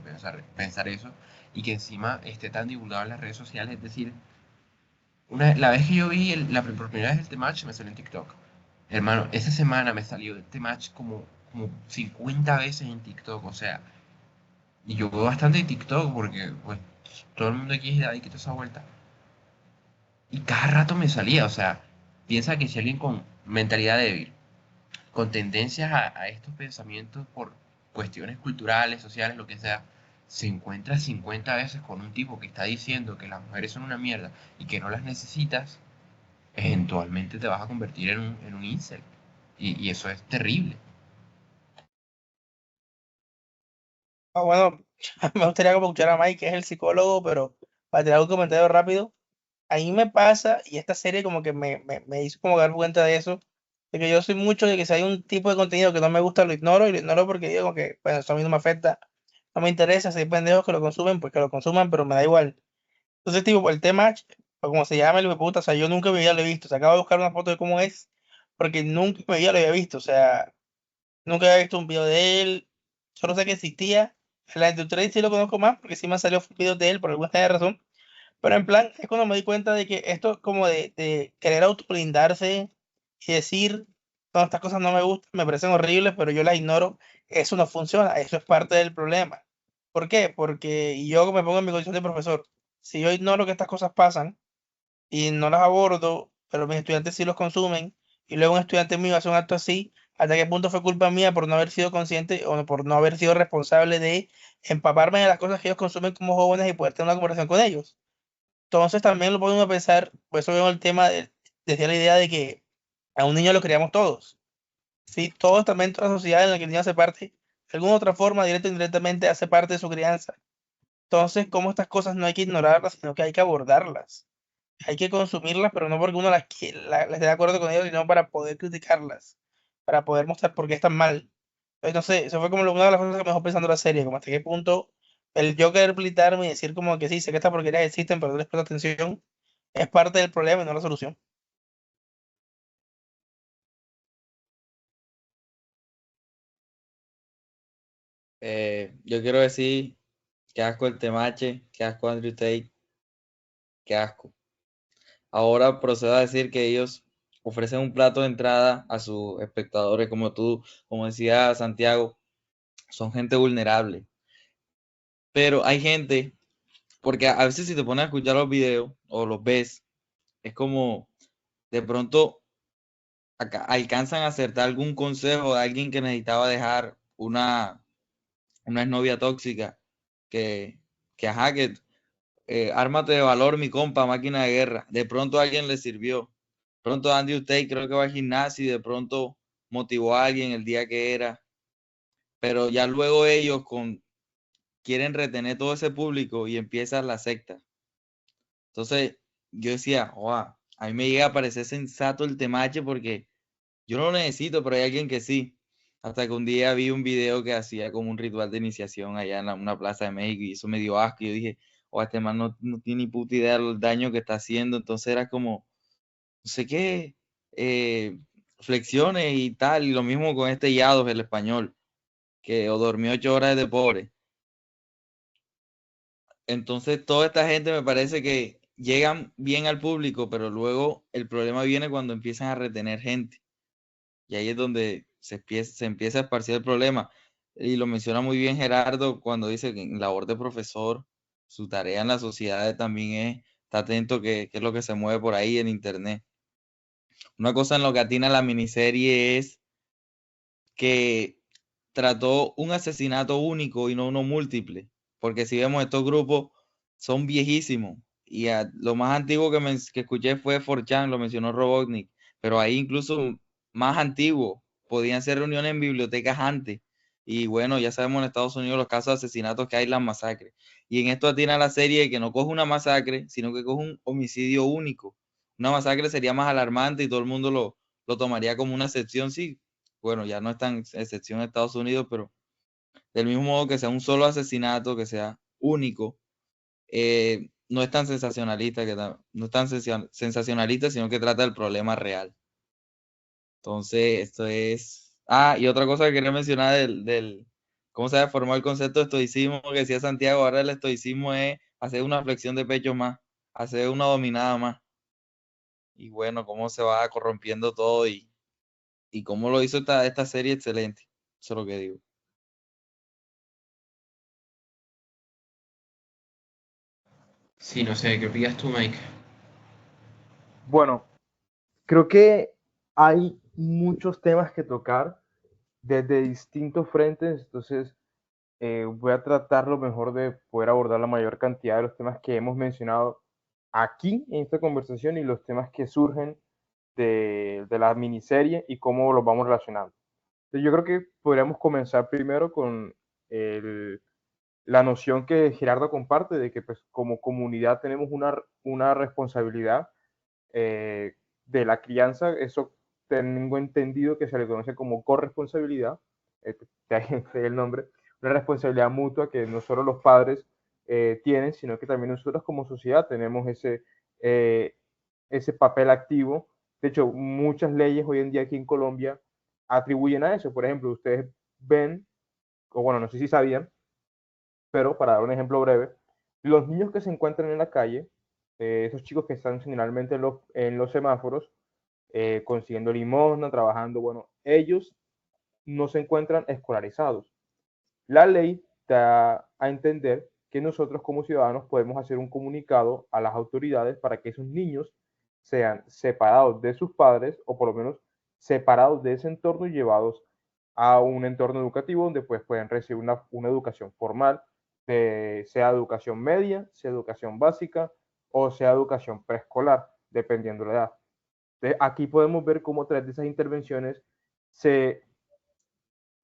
pensar eso y que encima esté tan divulgado en las redes sociales, es decir, la vez que yo vi por primera vez este match me salió en TikTok. Hermano, esa semana me salió este match como 50 veces en TikTok, o sea, y yo veo bastante en TikTok porque pues todo el mundo aquí es adicto a esa vuelta. Y cada rato me salía, o sea, piensa que si alguien con mentalidad débil, con tendencias a estos pensamientos por cuestiones culturales, sociales, lo que sea, se encuentra 50 veces con un tipo que está diciendo que las mujeres son una mierda y que no las necesitas, eventualmente te vas a convertir en un incel. Y eso es terrible. Bueno, me gustaría como escuchar a Mike, que es el psicólogo, pero para tirar un comentario rápido, a mí me pasa, y esta serie como que me hizo como dar cuenta de eso, de que yo soy mucho de que si hay un tipo de contenido que no me gusta, lo ignoro, y lo ignoro porque digo que, bueno, eso a mí no me afecta, no me interesa, si hay pendejos que lo consumen, pues que lo consuman, pero me da igual. Entonces, tipo, el tema, o como se llama el puta, o sea, yo nunca en mi vida lo he visto, o sea, acabo de buscar una foto de cómo es, porque nunca en mi vida lo había visto, o sea, nunca había visto un video de él, solo sé que existía. La industria sí lo conozco más porque sí me han salido videos de él por alguna extraña razón. Pero en plan, es cuando me di cuenta de que esto como de querer autoblindarse y decir, no, estas cosas no me gustan, me parecen horribles, pero yo las ignoro, eso no funciona, eso es parte del problema. ¿Por qué? Porque y yo me pongo en mi condición de profesor. Si yo ignoro que estas cosas pasan, y no las abordo, pero mis estudiantes sí los consumen, y luego un estudiante mío hace un acto así, ¿hasta qué punto fue culpa mía por no haber sido consciente o por no haber sido responsable de empaparme de las cosas que ellos consumen como jóvenes y poder tener una conversación con ellos? Entonces también lo podemos pensar, por eso veo el tema, decía la idea de que a un niño lo criamos todos. Sí, todos también, toda la sociedad en la que el niño hace parte, de alguna otra forma, directa o indirectamente, hace parte de su crianza. Entonces, como estas cosas no hay que ignorarlas, sino que hay que abordarlas, hay que consumirlas, pero no porque uno las esté de acuerdo con ellos, sino para poder criticarlas, para poder mostrar por qué están mal. Entonces, no sé, eso fue como una de las cosas que me dejó pensando la serie, como hasta qué punto el yo querer blitarme y decir como que sí, sé que estas porquerías existen, pero no les presto atención, es parte del problema y no la solución. Yo quiero decir que asco el Temache, que asco Andrew Tate, que asco. Ahora procedo a decir que ellos ofrecen un plato de entrada a sus espectadores, como tú, como decía Santiago, son gente vulnerable. Pero hay gente, porque a veces si te pones a escuchar los videos o los ves, es como de pronto alcanzan a acertar algún consejo de alguien que necesitaba dejar una exnovia tóxica, que, ajá, que ármate de valor, mi compa, máquina de guerra. De pronto a alguien le sirvió. De pronto Andy Tate creo que va al gimnasio y de pronto motivó a alguien el día que era. Pero ya luego ellos quieren retener todo ese público y empieza la secta. Entonces yo decía, a mí me llega a parecer sensato el temache porque yo no lo necesito, pero hay alguien que sí. Hasta que un día vi un video que hacía como un ritual de iniciación allá en una plaza de México y eso me dio asco. Y yo dije, este man no tiene ni puta idea del daño que está haciendo. Entonces era como, no sé qué, flexiones y tal. Y lo mismo con este Yados, el español, que o dormió 8 horas de pobre. Entonces toda esta gente me parece que llegan bien al público, pero luego el problema viene cuando empiezan a retener gente. Y ahí es donde se empieza a esparcir el problema. Y lo menciona muy bien Gerardo cuando dice que en labor de profesor, su tarea en la sociedad también es estar atento qué es lo que se mueve por ahí en internet. Una cosa en lo que atina la miniserie es que trató un asesinato único y no uno múltiple. Porque si vemos estos grupos, son viejísimos. Y lo más antiguo que escuché fue 4chan, lo mencionó Robotnik. Pero ahí incluso más antiguo, podían ser reuniones en bibliotecas antes. Y bueno, ya sabemos en Estados Unidos los casos de asesinatos que hay, las masacres. Y en esto atina la serie que no coge una masacre, sino que coge un homicidio único. Una masacre sería más alarmante y todo el mundo lo tomaría como una excepción, sí. Bueno, ya no es tan excepción en Estados Unidos, pero del mismo modo que sea un solo asesinato, que sea único, no es tan sensacionalista, no es tan sensacionalista, sino que trata del problema real. Entonces, esto es Ah, y otra cosa que quería mencionar cómo se ha formado el concepto de estoicismo que decía Santiago, ahora el estoicismo es hacer una flexión de pecho más, hacer una dominada más. Y bueno, cómo se va corrompiendo todo y cómo lo hizo esta serie excelente. Eso es lo que digo. Sí, no sé, ¿qué opinas tú, Mike? Bueno, creo que hay muchos temas que tocar desde distintos frentes, entonces voy a tratar lo mejor de poder abordar la mayor cantidad de los temas que hemos mencionado aquí en esta conversación y los temas que surgen de la miniserie y cómo los vamos relacionando. Entonces, yo creo que podríamos comenzar primero con el- la noción que Gerardo comparte de que pues, como comunidad tenemos una responsabilidad eh, de la crianza. Eso tengo entendido que se le conoce como corresponsabilidad, de ahí el nombre, una responsabilidad mutua que no solo los padres tienen, sino que también nosotros como sociedad tenemos ese papel activo. De hecho, muchas leyes hoy en día aquí en Colombia atribuyen a eso. Por ejemplo, ustedes ven, o bueno, no sé si sabían, pero para dar un ejemplo breve, los niños que se encuentran en la calle, esos chicos que están generalmente en los semáforos, consiguiendo limosna, trabajando, bueno, ellos no se encuentran escolarizados. La ley da a entender que nosotros como ciudadanos podemos hacer un comunicado a las autoridades para que esos niños sean separados de sus padres o por lo menos separados de ese entorno y llevados a un entorno educativo donde pues pueden recibir una educación formal, sea educación media, sea educación básica o sea educación preescolar, dependiendo de la edad. Entonces, aquí podemos ver cómo a través de esas intervenciones se,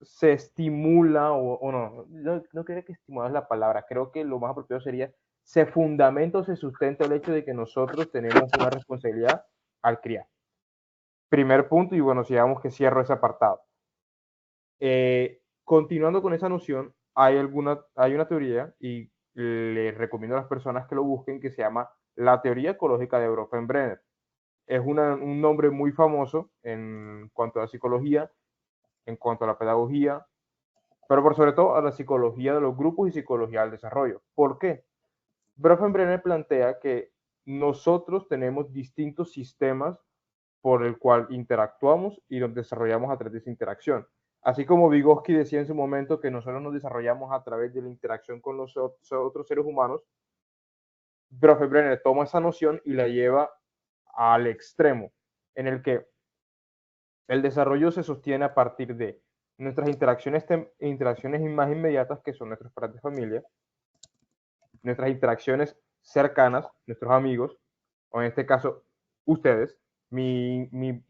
se estimula, o no creo que estimular es la palabra, creo que lo más apropiado sería, se fundamenta o se sustenta el hecho de que nosotros tenemos una responsabilidad al criar. Primer punto, y bueno, sigamos que cierro ese apartado. Continuando con esa noción, hay una teoría, y les recomiendo a las personas que lo busquen, que se llama la teoría ecológica de Bronfenbrenner. Es un nombre muy famoso en cuanto a la psicología, en cuanto a la pedagogía, pero por sobre todo a la psicología de los grupos y psicología del desarrollo. ¿Por qué? Bronfenbrenner plantea que nosotros tenemos distintos sistemas por el cual interactuamos y nos desarrollamos a través de esa interacción. Así como Vygotsky decía en su momento que nosotros nos desarrollamos a través de la interacción con los otros seres humanos, Bronfenbrenner toma esa noción y la lleva al extremo, en el que el desarrollo se sostiene a partir de nuestras interacciones más inmediatas, que son nuestros padres de familia, nuestras interacciones cercanas, nuestros amigos, o en este caso, ustedes. Mi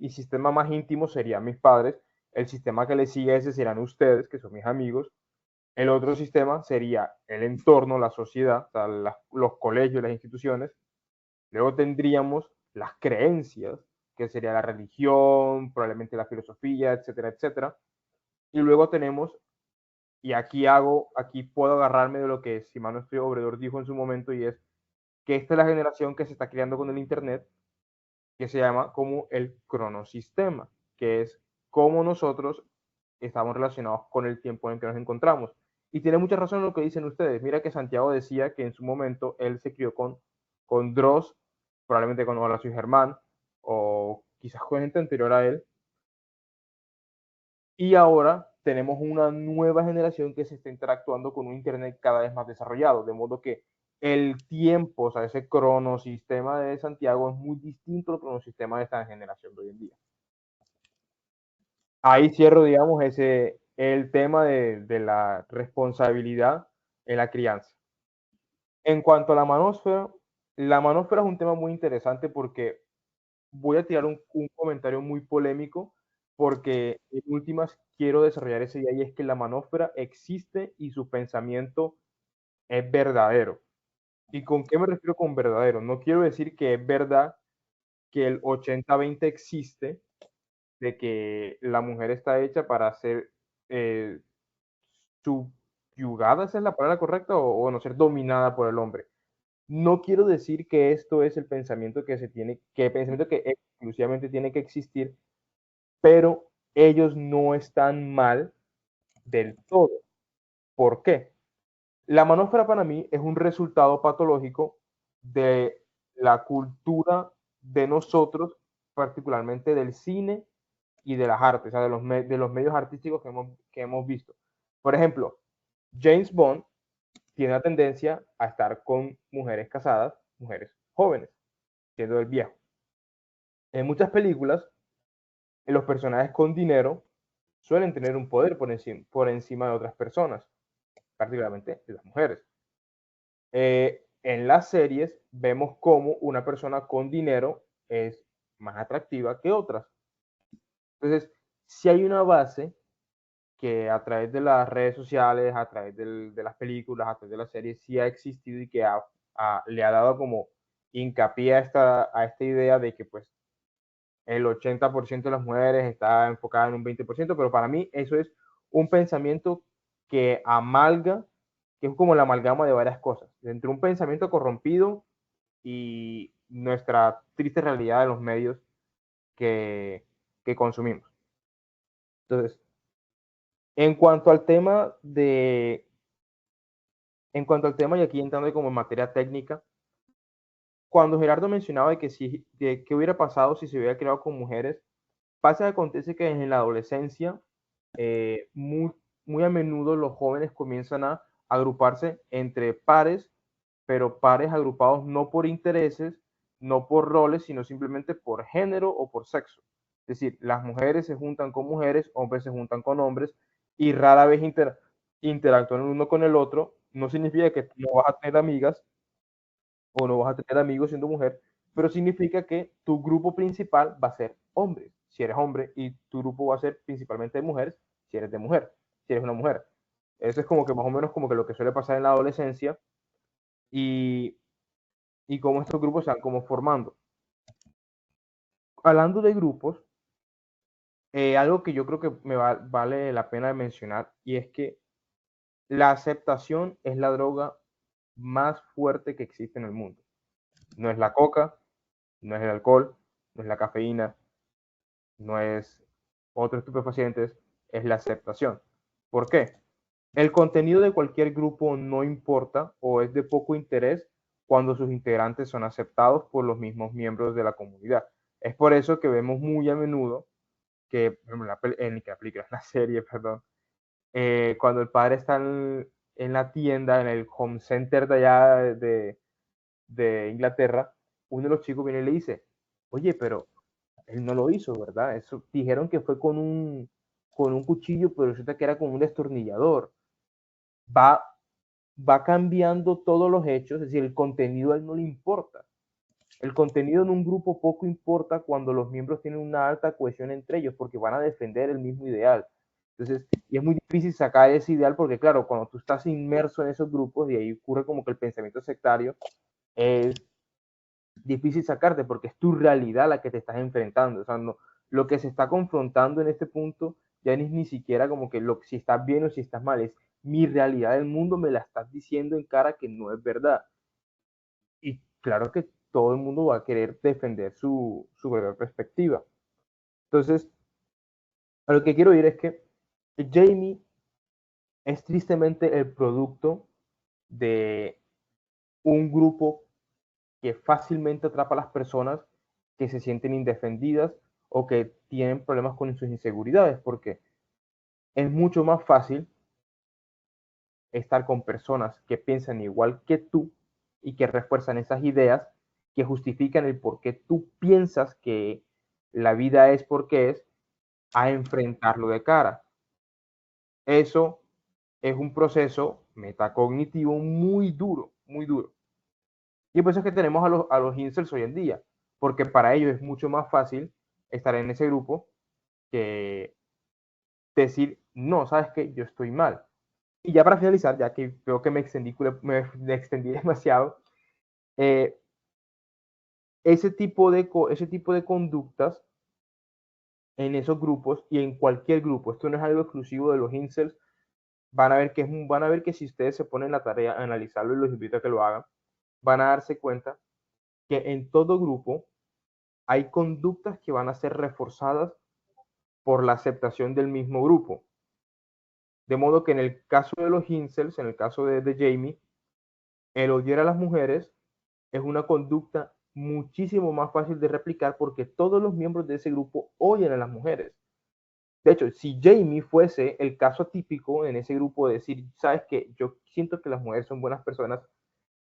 sistema más íntimo serían mis padres, el sistema que le sigue a ese serán ustedes, que son mis amigos, el otro sistema sería el entorno, la sociedad, o sea, los colegios, las instituciones. Luego tendríamos las creencias, que sería la religión, probablemente la filosofía, etcétera, etcétera. Y luego tenemos, y aquí puedo agarrarme de lo que, si mal no estoy, Obredor dijo en su momento, y es que esta es la generación que se está creando con el Internet, que se llama como el cronosistema, que es cómo nosotros estamos relacionados con el tiempo en el que nos encontramos. Y tiene mucha razón lo que dicen ustedes. Mira que Santiago decía que en su momento él se crió con Dross, probablemente con Horacio Germán, o quizás con gente anterior a él. Y ahora tenemos una nueva generación que se está interactuando con un Internet cada vez más desarrollado, de modo que el tiempo, o sea, ese cronosistema de Santiago es muy distinto al cronosistema de esta generación de hoy en día. Ahí cierro, digamos, el tema de la responsabilidad en la crianza. En cuanto a la manósfera es un tema muy interesante porque voy a tirar un comentario muy polémico porque en últimas quiero desarrollar esa idea y es que la manósfera existe y su pensamiento es verdadero. ¿Y con qué me refiero con verdadero? No quiero decir que es verdad que el 80-20 existe, de que la mujer está hecha para ser eh, subyugada, ¿esa es la palabra correcta? O no ser dominada por el hombre. No quiero decir que esto es el pensamiento que el pensamiento que exclusivamente tiene que existir, pero ellos no están mal del todo. ¿Por qué? La manósfera para mí es un resultado patológico de la cultura de nosotros, particularmente del cine y de las artes, o sea, de los medios artísticos que hemos visto. Por ejemplo, James Bond tiene la tendencia a estar con mujeres casadas, mujeres jóvenes, siendo el viejo. En muchas películas, los personajes con dinero suelen tener un poder por encima de otras personas, particularmente de las mujeres. En las series vemos cómo una persona con dinero es más atractiva que otras. Entonces, si hay una base que a través de las redes sociales, a través de las películas, a través de las series, sí ha existido y que le ha dado como hincapié a esta idea de que pues el 80% de las mujeres está enfocada en un 20%, pero para mí eso es un pensamiento que amalga, que es como la amalgama de varias cosas, entre un pensamiento corrompido y nuestra triste realidad de los medios que consumimos. Entonces, en cuanto al tema y aquí entrando como en materia técnica, cuando Gerardo mencionaba de que hubiera pasado si se hubiera creado con mujeres, pasa que acontece que en la adolescencia, muy, muy a menudo los jóvenes comienzan a agruparse entre pares, pero pares agrupados no por intereses, no por roles, sino simplemente por género o por sexo. Es decir, las mujeres se juntan con mujeres, hombres se juntan con hombres y rara vez interactúan el uno con el otro. No significa que no vas a tener amigas o no vas a tener amigos siendo mujer, pero significa que tu grupo principal va a ser hombres, si eres hombre, y tu grupo va a ser principalmente de mujeres, si eres de mujer, si eres una mujer. Eso es como que más o menos como que lo que suele pasar en la adolescencia y, y cómo estos grupos se van como formando. Hablando de grupos, algo que yo creo que vale la pena mencionar y es que la aceptación es la droga más fuerte que existe en el mundo. No es la coca, no es el alcohol, no es la cafeína, no es otros estupefacientes, es la aceptación. ¿Por qué? El contenido de cualquier grupo no importa o es de poco interés cuando sus integrantes son aceptados por los mismos miembros de la comunidad. Es por eso que vemos muy a menudo que en la serie, perdón, cuando el padre está en la tienda, en el home center de allá de Inglaterra, uno de los chicos viene y le dice, oye, pero él no lo hizo, ¿verdad? Eso, dijeron que fue con un cuchillo, pero resulta que era con un destornillador. Va, va cambiando todos los hechos, es decir, el contenido a él no le importa. El contenido en un grupo poco importa cuando los miembros tienen una alta cohesión entre ellos, porque van a defender el mismo ideal. Entonces, y es muy difícil sacar ese ideal porque, claro, cuando tú estás inmerso en esos grupos, y ahí ocurre como que el pensamiento sectario, es difícil sacarte porque es tu realidad la que te estás enfrentando. O sea, no, lo que se está confrontando en este punto ya ni siquiera como que si estás bien o si estás mal, es mi realidad del mundo, me la estás diciendo en cara que no es verdad. Y claro que todo el mundo va a querer defender su propia perspectiva. Entonces, a lo que quiero ir es que Jamie es tristemente el producto de un grupo que fácilmente atrapa a las personas que se sienten indefendidas o que tienen problemas con sus inseguridades, porque es mucho más fácil estar con personas que piensan igual que tú y que refuerzan esas ideas que justifican el por qué tú piensas que la vida es porque es, a enfrentarlo de cara. Eso es un proceso metacognitivo muy duro, muy duro. Y por eso es que tenemos a los incels hoy en día, porque para ellos es mucho más fácil estar en ese grupo que decir, no, sabes que yo estoy mal. Y ya para finalizar, ya que veo que me extendí demasiado, eh, ese tipo de conductas en esos grupos y en cualquier grupo, esto no es algo exclusivo de los incels, van a ver que si ustedes se ponen la tarea a analizarlo y los invito a que lo hagan, van a darse cuenta que en todo grupo hay conductas que van a ser reforzadas por la aceptación del mismo grupo. De modo que en el caso de los incels, en el caso de Jamie, el odiar a las mujeres es una conducta muchísimo más fácil de replicar porque todos los miembros de ese grupo odian a las mujeres. De hecho, si Jamie fuese el caso típico en ese grupo de decir, sabes que yo siento que las mujeres son buenas personas,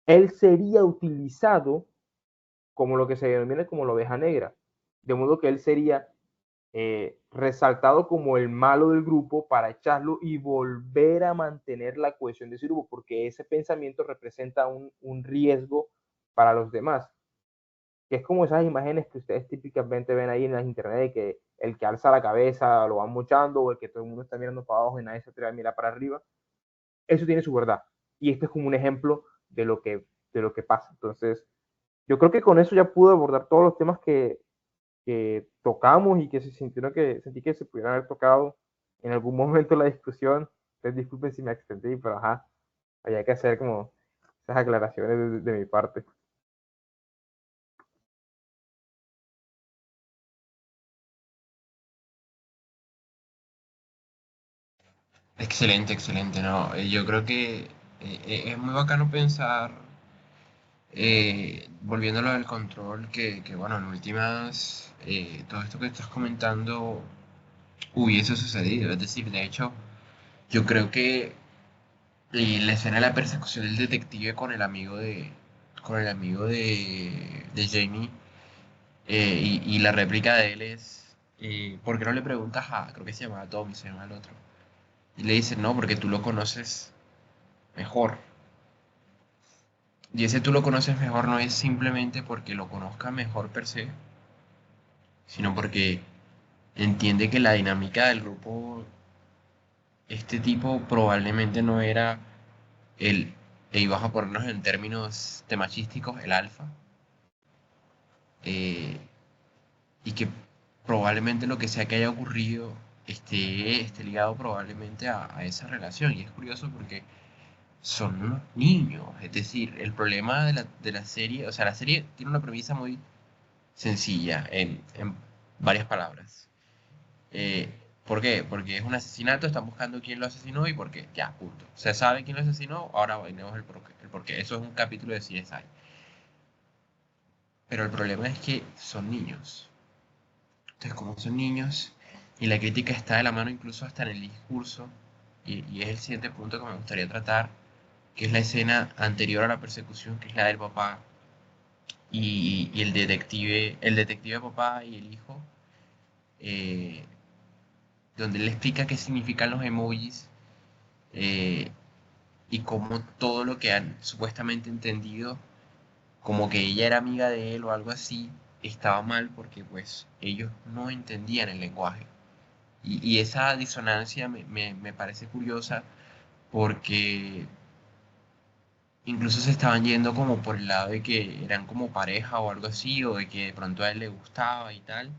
él sería utilizado como lo que se denomina como la oveja negra. De modo que él sería resaltado como el malo del grupo para echarlo y volver a mantener la cohesión de ese grupo, porque ese pensamiento representa un riesgo para los demás. Que es como esas imágenes que ustedes típicamente ven ahí en las internet de que el que alza la cabeza lo van mochando o el que todo el mundo está mirando para abajo y nadie se atreve a mirar para arriba. Eso tiene su verdad. Y este es como un ejemplo de lo que pasa. Entonces, yo creo que con eso ya pude abordar todos los temas que tocamos y que sentí que se pudieran haber tocado en algún momento en la discusión. Entonces, disculpen si me extendí, pero ajá, había que hacer como esas aclaraciones de mi parte. Excelente, excelente, ¿no? Yo creo que es muy bacano pensar, volviendo a lo del control, que bueno, en últimas, todo esto que estás comentando hubiese sucedido. Es decir, de hecho, yo creo que la escena de la persecución del detective con el amigo de Jamie, y la réplica de él es, ¿por qué no le preguntas a, creo que se llama Tommy, se llama el otro? Y le dice, no, porque tú lo conoces mejor. Y ese tú lo conoces mejor no es simplemente porque lo conozca mejor per se, sino porque entiende que la dinámica del grupo, este tipo probablemente no era el, e ibas a ponernos en términos temachísticos, el alfa, eh, y que probablemente lo que sea que haya ocurrido esté ligado probablemente a esa relación. Y es curioso porque son unos niños, es decir, el problema de la serie, o sea, la serie tiene una premisa muy sencilla en varias palabras. Eh, ¿Por qué? Porque es un asesinato, están buscando quién lo asesinó y por qué. Ya, punto. Se sabe quién lo asesinó, ahora veremos el porqué. El porqué. Eso es un capítulo de CSI. Pero el problema es que son niños. Entonces, como son niños, y la crítica está de la mano incluso hasta en el discurso, y es el siguiente punto que me gustaría tratar, que es la escena anterior a la persecución, que es la del papá y el detective papá y el hijo, eh, donde él explica qué significan los emojis, eh, y cómo todo lo que han supuestamente entendido, como que ella era amiga de él o algo así, estaba mal porque pues ellos no entendían el lenguaje. Y esa disonancia me parece curiosa porque incluso se estaban yendo como por el lado de que eran como pareja o algo así, o de que de pronto a él le gustaba y tal,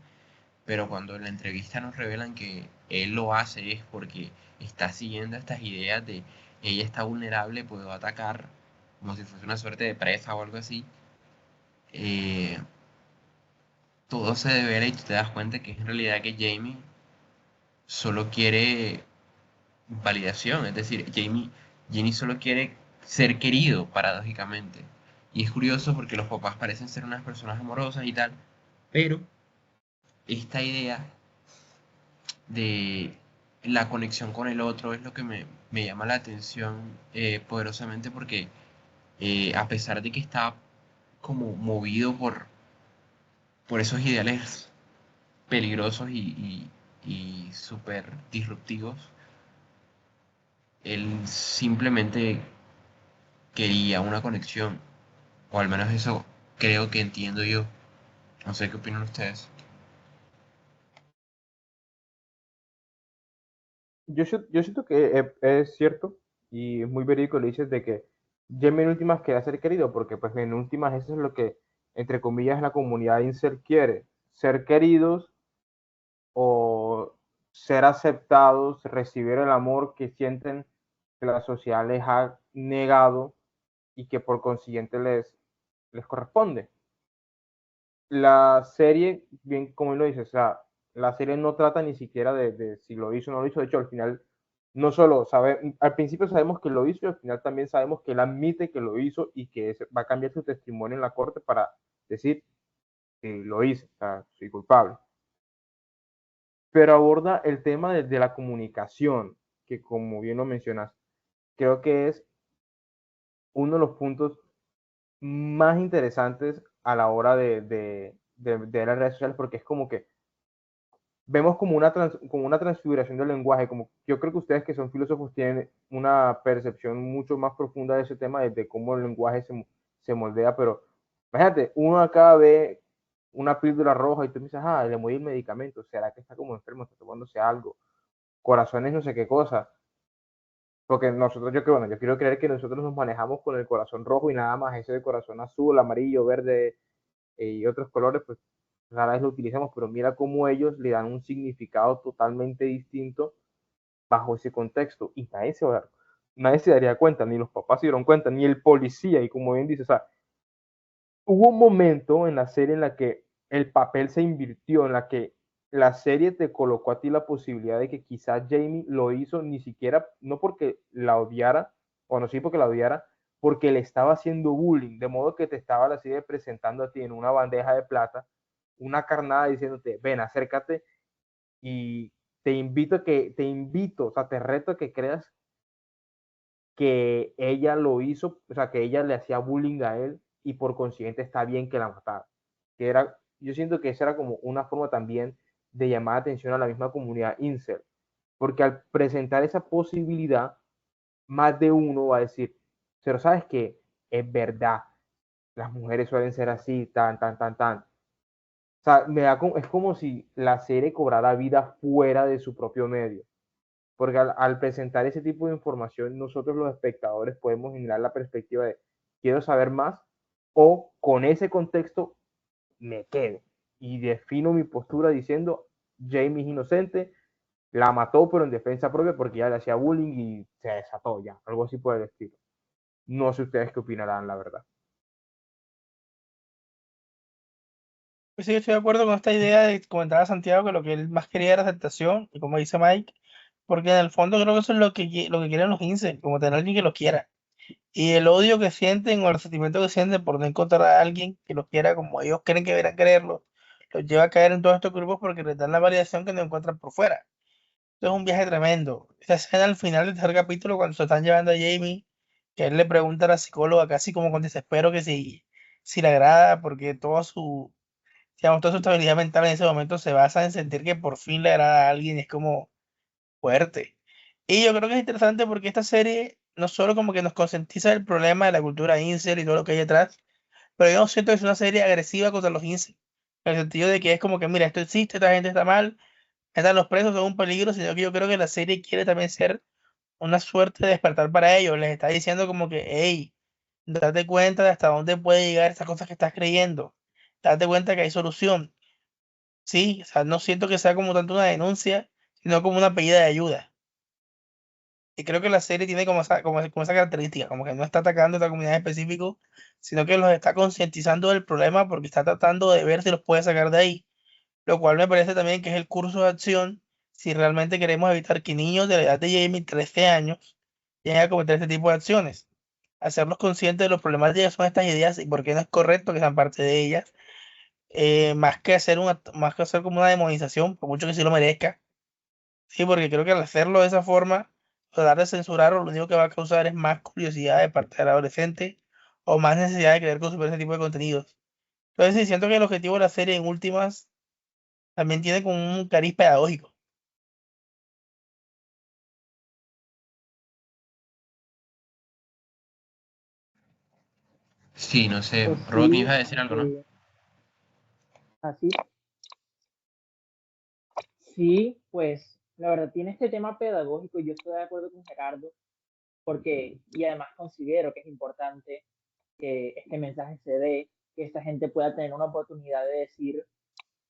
pero cuando en la entrevista nos revelan que él lo hace es porque está siguiendo estas ideas de ella está vulnerable, puedo atacar, como si fuese una suerte de presa o algo así, eh, todo se devela y tú te das cuenta que es en realidad que Jamie solo quiere validación, es decir, Jamie solo quiere ser querido, paradójicamente. Y es curioso porque los papás parecen ser unas personas amorosas y tal, pero esta idea de la conexión con el otro es lo que me llama la atención, poderosamente porque, a pesar de que está como movido por esos ideales peligrosos y súper disruptivos, él simplemente quería una conexión, o al menos eso creo que entiendo yo. No sé qué opinan ustedes. Yo siento que es cierto y es muy verídico lo dices de que Jamie en últimas queda ser querido, porque pues en últimas eso es lo que, entre comillas, la comunidad incel quiere, ser queridos o ser aceptados, recibir el amor que sienten que la sociedad les ha negado y que por consiguiente les corresponde. La serie, bien como lo dices, o sea, La serie no trata ni siquiera de si lo hizo o no lo hizo. De hecho, al final, no solo sabe, al principio sabemos que lo hizo y al final también sabemos que él admite que lo hizo y que va a cambiar su testimonio en la corte para decir que lo hice, o sea, soy culpable. Pero aborda el tema de la comunicación, que como bien lo mencionas, creo que es uno de los puntos más interesantes a la hora de las redes sociales, porque es como que vemos como una transfiguración del lenguaje, como yo creo que ustedes que son filósofos tienen una percepción mucho más profunda de ese tema, de cómo el lenguaje se moldea, pero imagínate, uno acá ve una píldora roja y tú dices, ah, le morí el medicamento, ¿será que está como enfermo, está tomándose algo? Corazones no sé qué cosa, porque nosotros, yo quiero creer que nosotros nos manejamos con el corazón rojo y nada más ese de corazón azul, amarillo, verde y otros colores, pues rara vez lo utilizamos, pero mira cómo ellos le dan un significado totalmente distinto bajo ese contexto y nadie se daría cuenta, ni los papás se dieron cuenta, ni el policía, y como bien dice, o sea, hubo un momento en la serie en la que el papel se invirtió, en la que la serie te colocó a ti la posibilidad de que quizás Jamie lo hizo ni siquiera, no porque la odiara, o no sí porque la odiara, porque le estaba haciendo bullying, de modo que te estaba la serie presentando a ti en una bandeja de plata, una carnada diciéndote, ven, acércate y o sea, te reto a que creas que ella lo hizo, o sea, que ella le hacía bullying a él y por consiguiente está bien que la matara. Yo siento que esa era como una forma también de llamar atención a la misma comunidad incel, porque al presentar esa posibilidad, más de uno va a decir, pero sabes que es verdad, las mujeres suelen ser así, tan, tan, tan, tan. O sea, es como si la serie cobrara vida fuera de su propio medio. Porque al presentar ese tipo de información, nosotros los espectadores podemos generar la perspectiva de quiero saber más o con ese contexto me quedo y defino mi postura diciendo Jamie es inocente, la mató pero en defensa propia porque ya le hacía bullying y se desató ya, algo así por el estilo. No sé ustedes qué opinarán, la verdad. Pues sí, yo estoy de acuerdo con esta idea de que comentaba Santiago, que lo que él más quería era aceptación, y como dice Mike, porque en el fondo creo que eso es lo que quieren los incels, como tener a alguien que los quiera. Y el odio que sienten o el sentimiento que sienten por no encontrar a alguien que los quiera como ellos creen que deberán quererlo, los lleva a caer en todos estos grupos porque les dan la validación que no encuentran por fuera. Esto es un viaje tremendo. Esa escena al final del tercer capítulo, cuando se están llevando a Jamie, que él le pregunta a la psicóloga casi como con desespero que si le agrada, porque digamos, toda su estabilidad mental en ese momento se basa en sentir que por fin le agrada a alguien, y es como fuerte. Y yo creo que es interesante porque esta serie no solo como que nos concientiza del problema de la cultura incel y todo lo que hay detrás, pero yo no siento que es una serie agresiva contra los incel, en el sentido de que es como que, mira, esto existe, esta gente está mal, están los presos, son un peligro, sino que yo creo que la serie quiere también ser una suerte de despertar para ellos, les está diciendo como que, hey, date cuenta de hasta dónde puede llegar estas cosas que estás creyendo, date cuenta que hay solución. Sí, o sea, no siento que sea como tanto una denuncia, sino como una pedida de ayuda. Y creo que la serie tiene como esa característica, como que no está atacando a esta comunidad en específico, sino que los está concientizando del problema porque está tratando de ver si los puede sacar de ahí. Lo cual me parece también que es el curso de acción si realmente queremos evitar que niños de la edad de Jamie, 13 años, lleguen a cometer este tipo de acciones. Hacerlos conscientes de los problemáticas que son estas ideas y por qué no es correcto que sean parte de ellas, más que hacer como una demonización, por mucho que sí lo merezca. Sí, porque creo que al hacerlo de esa forma, tratar de censurarlo, lo único que va a causar es más curiosidad de parte del adolescente o más necesidad de querer consumir ese tipo de contenidos. Entonces, sí, siento que el objetivo de la serie en últimas también tiene como un cariz pedagógico. Sí, no sé, Pues Rodney sí, iba a decir algo, ¿no? así. Sí, pues la verdad tiene este tema pedagógico y yo estoy de acuerdo con Gerardo porque, y además considero que es importante que este mensaje se dé, que esta gente pueda tener una oportunidad de decir,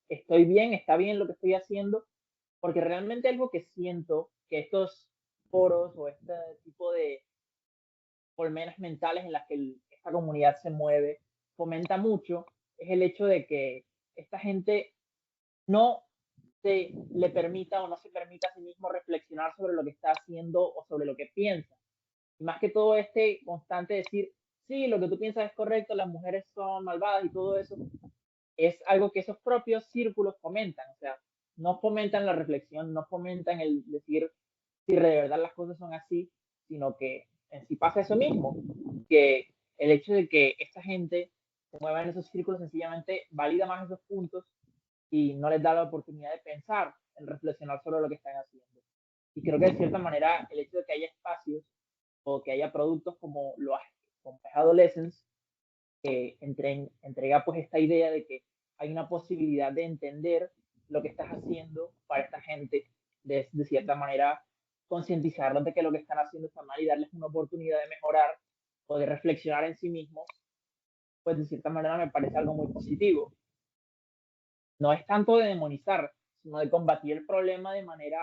estoy bien, está bien lo que estoy haciendo, porque realmente algo que siento que estos foros o este tipo de colmenas mentales en las que esta comunidad se mueve fomenta mucho es el hecho de que esta gente no le permita o no se permita a sí mismo reflexionar sobre lo que está haciendo o sobre lo que piensa. Y más que todo este constante decir, sí, lo que tú piensas es correcto, las mujeres son malvadas y todo eso, es algo que esos propios círculos fomentan. O sea, no fomentan la reflexión, no fomentan el decir si de verdad las cosas son así, sino que en sí pasa eso mismo, que el hecho de que esta gente se mueva en esos círculos sencillamente valida más esos puntos y no les da la oportunidad de pensar, en reflexionar sobre lo que están haciendo. Y creo que de cierta manera el hecho de que haya espacios o que haya productos como Adolescence, que entrega pues esta idea de que hay una posibilidad de entender lo que estás haciendo para esta gente, de cierta manera concientizarlos de que lo que están haciendo está mal y darles una oportunidad de mejorar o de reflexionar en sí mismos, pues de cierta manera me parece algo muy positivo. No es tanto de demonizar, sino de combatir el problema de manera,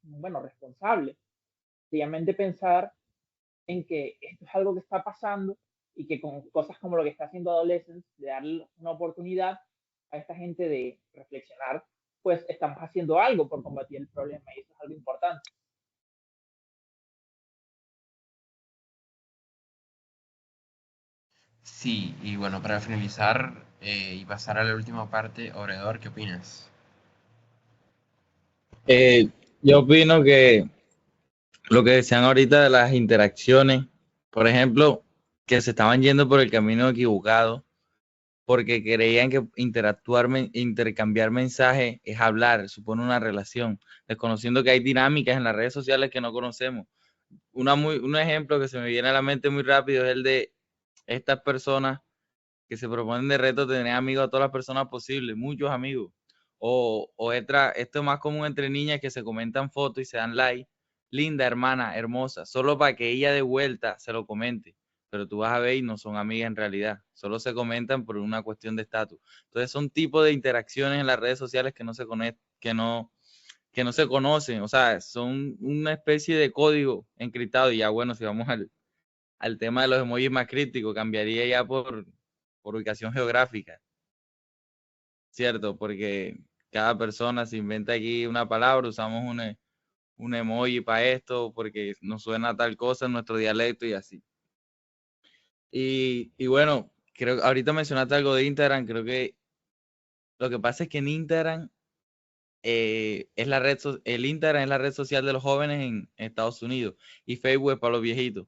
bueno, responsable. Sencillamente pensar en que esto es algo que está pasando y que con cosas como lo que está haciendo Adolescence, de darle una oportunidad a esta gente de reflexionar, pues estamos haciendo algo por combatir el problema y eso es algo importante. Sí, y bueno, para finalizar y pasar a la última parte, Oredor, ¿qué opinas? Eh, yo opino que lo que decían ahorita de las interacciones, por ejemplo, que se estaban yendo por el camino equivocado, porque creían que intercambiar mensajes es hablar, supone una relación, desconociendo que hay dinámicas en las redes sociales que no conocemos. Un ejemplo que se me viene a la mente muy rápido es el de estas personas que se proponen de reto tener amigos a todas las personas posibles, muchos amigos. Esto es más común entre niñas que se comentan fotos y se dan like. Linda, hermana, hermosa, solo para que ella de vuelta se lo comente. Pero tú vas a ver y no son amigas en realidad, solo se comentan por una cuestión de estatus. Entonces son tipos de interacciones en las redes sociales que no se conectan, que no se conocen, o sea, son una especie de código encriptado. Y ya bueno, si vamos al tema de los emojis más críticos, cambiaría ya por ubicación geográfica, ¿cierto? Porque cada persona se inventa aquí una palabra, usamos un emoji para esto, porque nos suena tal cosa en nuestro dialecto y así. Y bueno, creo que ahorita mencionaste algo de Instagram, creo que lo que pasa es que en Instagram el Instagram es la red social de los jóvenes en Estados Unidos y Facebook es para los viejitos.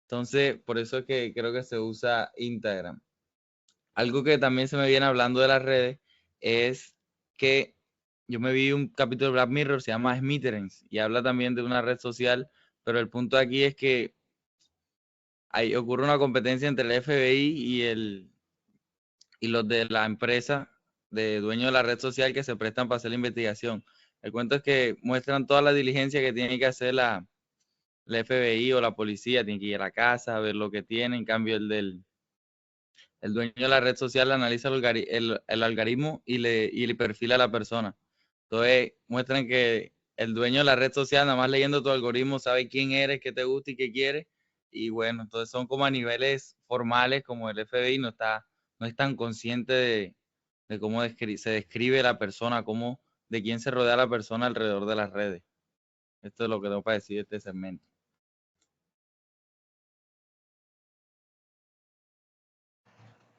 Entonces, por eso es que creo que se usa Instagram. Algo que también se me viene hablando de las redes es que yo me vi un capítulo de Black Mirror, se llama Smithereens, y habla también de una red social, pero el punto aquí es que ocurre una competencia entre el FBI y los de la empresa de dueño de la red social que se prestan para hacer la investigación. El cuento es que muestran toda la diligencia que tiene que hacer la FBI o la policía, tiene que ir a la casa, ver lo que tiene, en cambio el dueño de la red social analiza el algoritmo y le perfila a la persona. Entonces, muestran que el dueño de la red social, nada más leyendo tu algoritmo, sabe quién eres, qué te gusta y qué quieres. Y bueno, entonces son como a niveles formales, como el FBI no es tan consciente de cómo se describe la persona, de quién se rodea la persona alrededor de las redes. Esto es lo que tengo para decir de este segmento.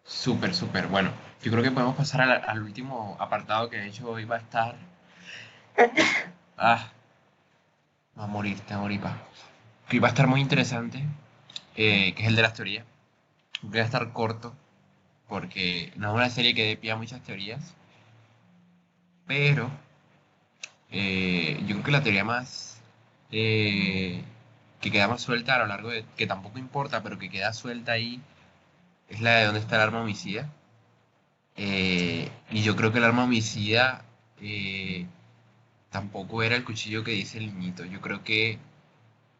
Súper, súper. Bueno, yo creo que podemos pasar al último apartado que de hecho hoy va a estar. Ah, va a morir, tengo gripa. Que va a estar muy interesante, que es el de las teorías. Voy a estar corto, porque no es una serie que dé pie a muchas teorías, pero yo creo que la teoría más que queda más suelta a lo largo de, que tampoco importa, pero que queda suelta ahí, es la de dónde está el arma homicida. Y yo creo que el arma homicida tampoco era el cuchillo que dice el niñito. Yo creo que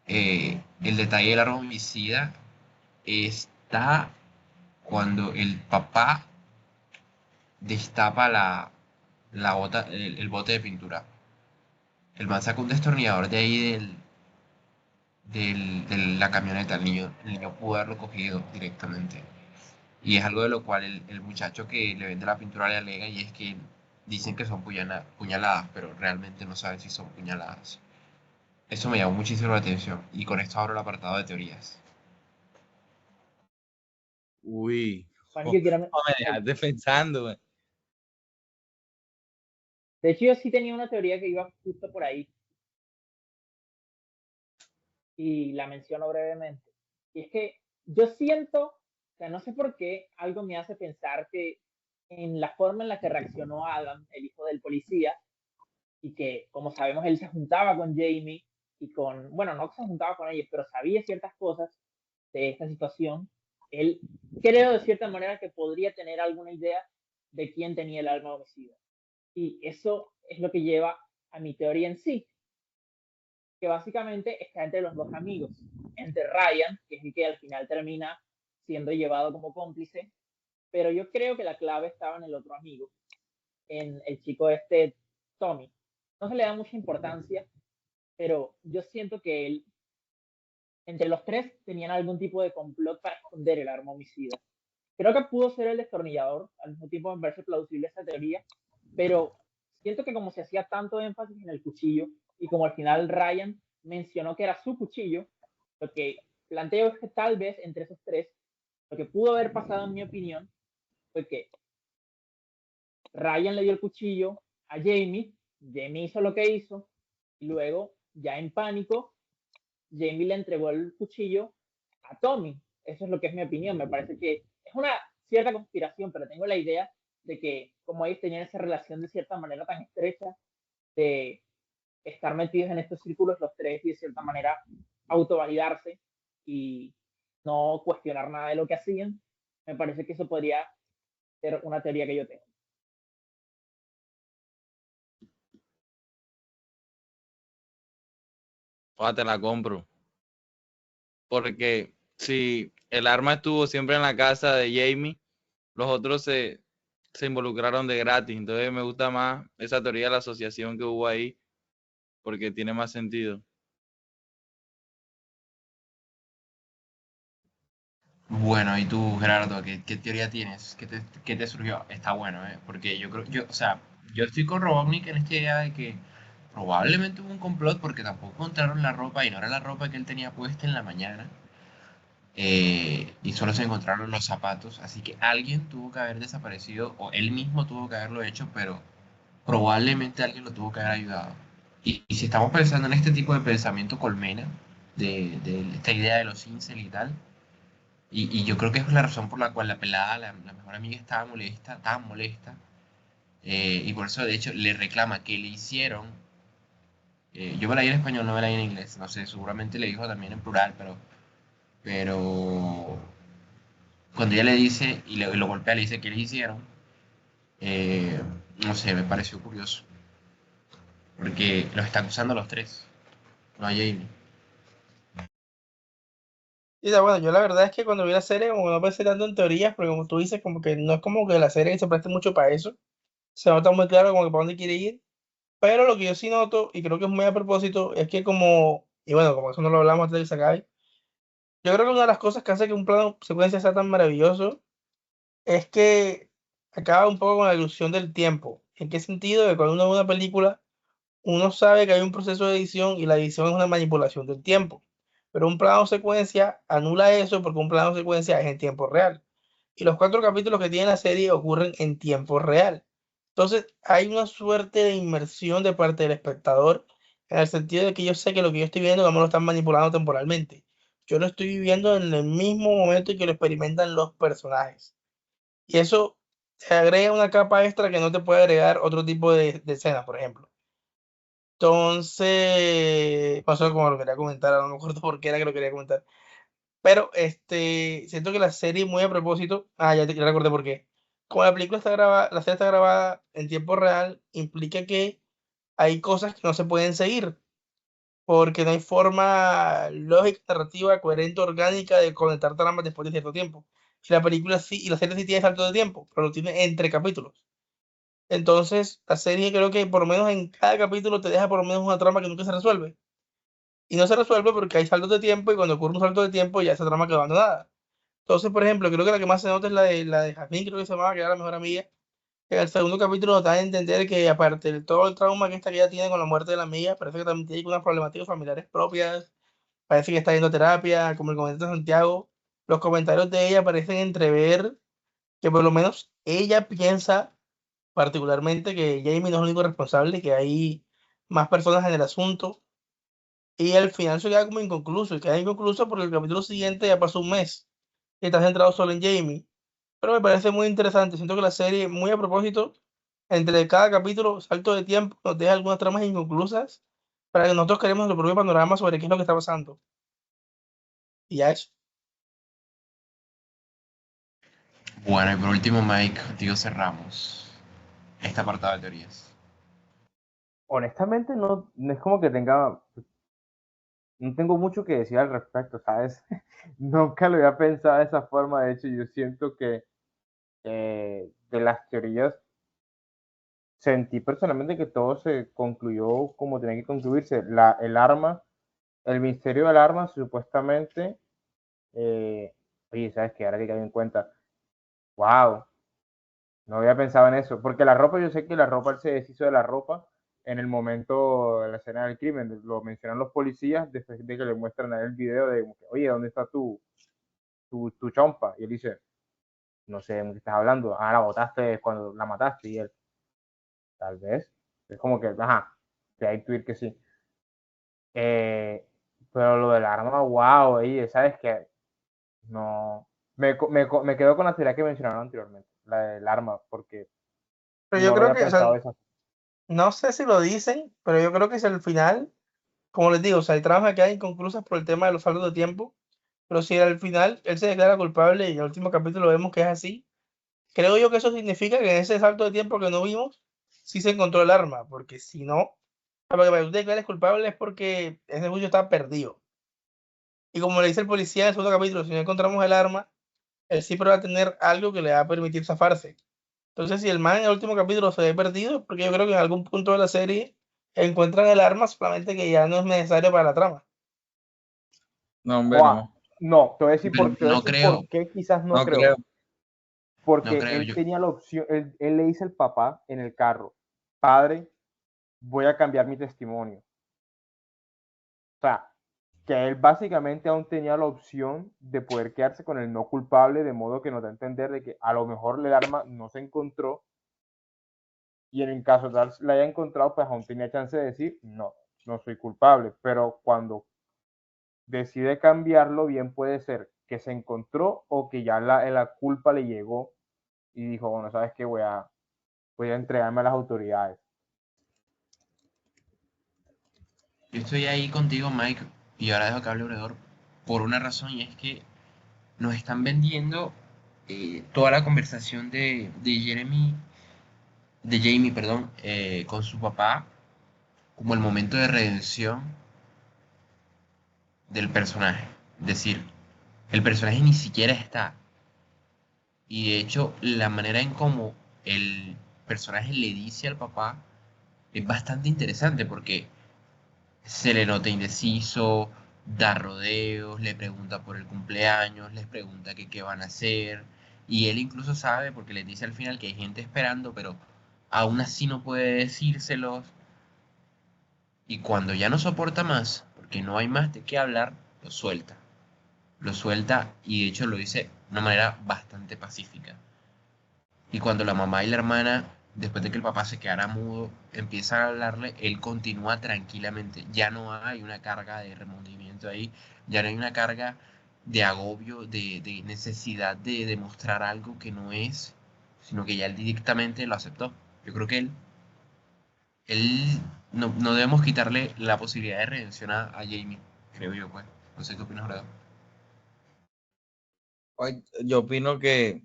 el detalle del arma homicida está cuando el papá destapa el bote de pintura. El man saca un destornillador de ahí de la camioneta. El niño pudo haberlo cogido directamente. Y es algo de lo cual el muchacho que le vende la pintura le alega, y es que dicen que son puñaladas, pero realmente no saben si son puñaladas. Eso me llamó muchísimo la atención. Y con esto abro el apartado de teorías. Uy, Marico, me dejaste pensando, güey. de hecho, yo sí tenía una teoría que iba justo por ahí y la menciono brevemente. Y es que yo siento, o sea, no sé por qué, algo me hace pensar que en la forma en la que reaccionó Adam, el hijo del policía, y que, como sabemos, él se juntaba con Jamie y con, bueno, no se juntaba con ellos, pero sabía ciertas cosas de esta situación. Él creo de cierta manera que podría tener alguna idea de quién tenía el arma homicida. Y eso es lo que lleva a mi teoría en sí, que básicamente está entre los dos amigos, entre Ryan, que es el que al final termina siendo llevado como cómplice, pero yo creo que la clave estaba en el otro amigo, en el chico este, Tommy. No se le da mucha importancia, pero yo siento que él, entre los tres tenían algún tipo de complot para esconder el arma homicida. Creo que pudo ser el destornillador, al mismo tiempo me parece plausible esa teoría, pero siento que como se hacía tanto énfasis en el cuchillo y como al final Ryan mencionó que era su cuchillo, lo que planteo es que tal vez entre esos tres, lo que pudo haber pasado en mi opinión fue que Ryan le dio el cuchillo a Jamie, Jamie hizo lo que hizo, y luego, ya en pánico, Jamie le entregó el cuchillo a Tommy. Eso es lo que es mi opinión. Me parece que es una cierta conspiración, pero tengo la idea de que como ellos tenían esa relación de cierta manera tan estrecha, de estar metidos en estos círculos los tres y de cierta manera autovalidarse y no cuestionar nada de lo que hacían, me parece que eso podría ser una teoría que yo tengo. Te la compro. Porque si el arma estuvo siempre en la casa de Jamie, los otros se involucraron de gratis. Entonces me gusta más esa teoría de la asociación que hubo ahí, porque tiene más sentido. Bueno, ¿y tú, Gerardo, qué teoría tienes? Qué te surgió? Está bueno, ¿eh? Porque yo creo, o sea, yo estoy con Robotnik en esta idea de que probablemente hubo un complot porque tampoco encontraron la ropa y no era la ropa que él tenía puesta en la mañana. Y solo se encontraron los zapatos, así que alguien tuvo que haber desaparecido o él mismo tuvo que haberlo hecho, pero probablemente alguien lo tuvo que haber ayudado. Y si estamos pensando en este tipo de pensamiento colmena, de esta idea de los incel y tal, y yo creo que es la razón por la cual la pelada, la mejor amiga, estaba molesta, y por eso de hecho le reclama que le hicieron, yo me la di en español, no me la di en inglés, no sé, seguramente le dijo también en plural, pero cuando ella le dice y lo golpea, le dice que le hicieron, eh, no sé, me pareció curioso, porque los está acusando a los tres, no a Jamie. Y bueno, yo la verdad es que cuando vi la serie, como que no pensé tanto en teorías, porque como tú dices, como que no es como que la serie se preste mucho para eso. Se nota muy claro como que para dónde quiere ir. Pero lo que yo sí noto, y creo que es muy a propósito, es que como, y bueno, como eso no lo hablamos antes de que se acabe, yo creo que una de las cosas que hace que un plano secuencia sea tan maravilloso es que acaba un poco con la ilusión del tiempo. ¿En qué sentido? De cuando uno ve una película, uno sabe que hay un proceso de edición y la edición es una manipulación del tiempo. Pero un plano secuencia anula eso porque un plano secuencia es en tiempo real. Y los 4 capítulos que tiene la serie ocurren en tiempo real. Entonces hay una suerte de inmersión de parte del espectador en el sentido de que yo sé que lo que yo estoy viendo no me lo están manipulando temporalmente. Yo lo estoy viviendo en el mismo momento en que lo experimentan los personajes. Y eso te agrega una capa extra que no te puede agregar otro tipo de escena, por ejemplo. Entonces, pasó como lo quería comentar, no me acuerdo por qué era que lo quería comentar. Pero siento que la serie, muy a propósito, ya recordé por qué. Como la película está grabada, la serie está grabada en tiempo real, implica que hay cosas que no se pueden seguir, porque no hay forma lógica, narrativa, coherente, orgánica de conectar tramas después de cierto tiempo. Y la película sí, y la serie sí tiene salto de tiempo, pero lo tiene entre capítulos. Entonces, la serie creo que por lo menos en cada capítulo te deja por lo menos una trama que nunca se resuelve. Y no se resuelve porque hay saltos de tiempo y cuando ocurre un salto de tiempo ya esa trama quedó abandonada. Entonces, por ejemplo, creo que la que más se nota es la de Jasmine, creo que se llamaba, que era la mejor amiga, En el segundo capítulo nos da a entender que aparte de todo el trauma que ella tiene con la muerte de la amiga, parece que también tiene unas problemáticas familiares propias, parece que está yendo a terapia, como el comenta Santiago. Los comentarios de ella parecen entrever que por lo menos ella piensa particularmente que Jamie no es el único responsable, que hay más personas en el asunto. Y al final se queda como inconcluso, y queda inconcluso porque el capítulo siguiente ya pasó un mes y está centrado solo en Jamie. Pero me parece muy interesante, siento que la serie, muy a propósito, entre cada capítulo, salto de tiempo, nos deja algunas tramas inconclusas para que nosotros queremos nuestro propio panorama sobre qué es lo que está pasando. Y ya eso. Bueno, y por último, Mike, contigo cerramos este apartado de teorías. Honestamente, no es como que no tengo mucho que decir al respecto, ¿sabes? Nunca lo había pensado de esa forma. De hecho, yo siento que de las teorías sentí personalmente que todo se concluyó como tenía que concluirse. El arma, el misterio del arma, supuestamente, oye, ¿sabes qué? Ahora que caigo en cuenta, wow, no había pensado en eso, porque la ropa, yo sé que la ropa, él se deshizo de la ropa en el momento de la escena del crimen, lo mencionan los policías después de que le muestran a él el video de, oye, ¿dónde está tu chompa? Y él dice, no sé de qué estás hablando, la botaste cuando la mataste, y él, tal vez, es como que, ajá, de ahí tweet que sí. Pero lo del arma, wow, ¿sabes qué? No, me quedo con la teoría que mencionaron anteriormente, la del arma, porque Pero yo no lo creo había que, o sea, pensado de esa forma. no sé si lo dicen, pero yo creo que es el final, como les digo, o sea, hay tramas que quedan inconclusas por el tema de los saldos de tiempo, pero si al final él se declara culpable y en el último capítulo vemos que es así, creo yo que eso significa que en ese salto de tiempo que no vimos, sí se encontró el arma, porque si no, para que usted declare culpable es porque ese juicio está perdido. Y como le dice el policía en el segundo capítulo, si no encontramos el arma, él siempre va a tener algo que le va a permitir zafarse. Entonces, si el man en el último capítulo se ve perdido, es porque yo creo que en algún punto de la serie encuentran el arma, solamente que ya no es necesario para la trama. No, hombre, Joa, no. no, Pero te voy a decir por qué quizás no No creo. creo. no Porque creo él yo. tenía la opción, él le dice al papá en el carro, padre, voy a cambiar mi testimonio. O sea, que él básicamente aún tenía la opción de poder quedarse con el no culpable, de modo que nos da a entender de que a lo mejor el arma no se encontró y en el caso tal la haya encontrado, pues aún tenía chance de decir, no, no soy culpable. Pero cuando decide cambiarlo, bien puede ser que se encontró o que ya la culpa le llegó y dijo, bueno, ¿sabes qué? Voy a entregarme a las autoridades. Yo estoy ahí contigo, Mike, y ahora dejo que hable Obrador por una razón, y es que nos están vendiendo toda la conversación de Jamie, perdón, con su papá, como el momento de redención del personaje. Es decir, el personaje ni siquiera está. Y de hecho, la manera en cómo el personaje le dice al papá es bastante interesante porque se le nota indeciso, da rodeos, le pregunta por el cumpleaños, les pregunta que qué van a hacer. Y él incluso sabe, porque les dice al final que hay gente esperando, pero aún así no puede decírselos. Y cuando ya no soporta más, porque no hay más de qué hablar, lo suelta. Lo suelta y de hecho lo dice de una manera bastante pacífica. Y cuando la mamá y la hermana, después de que el papá se quedara mudo, empiezan a hablarle, él continúa tranquilamente. Ya no hay una carga de remordimiento ahí, ya no hay una carga de agobio, de necesidad de demostrar algo que no es, sino que ya él directamente lo aceptó. Yo creo que él no debemos quitarle la posibilidad de redención a Jamie, creo yo, pues. No sé qué opinas, Brado. Yo opino que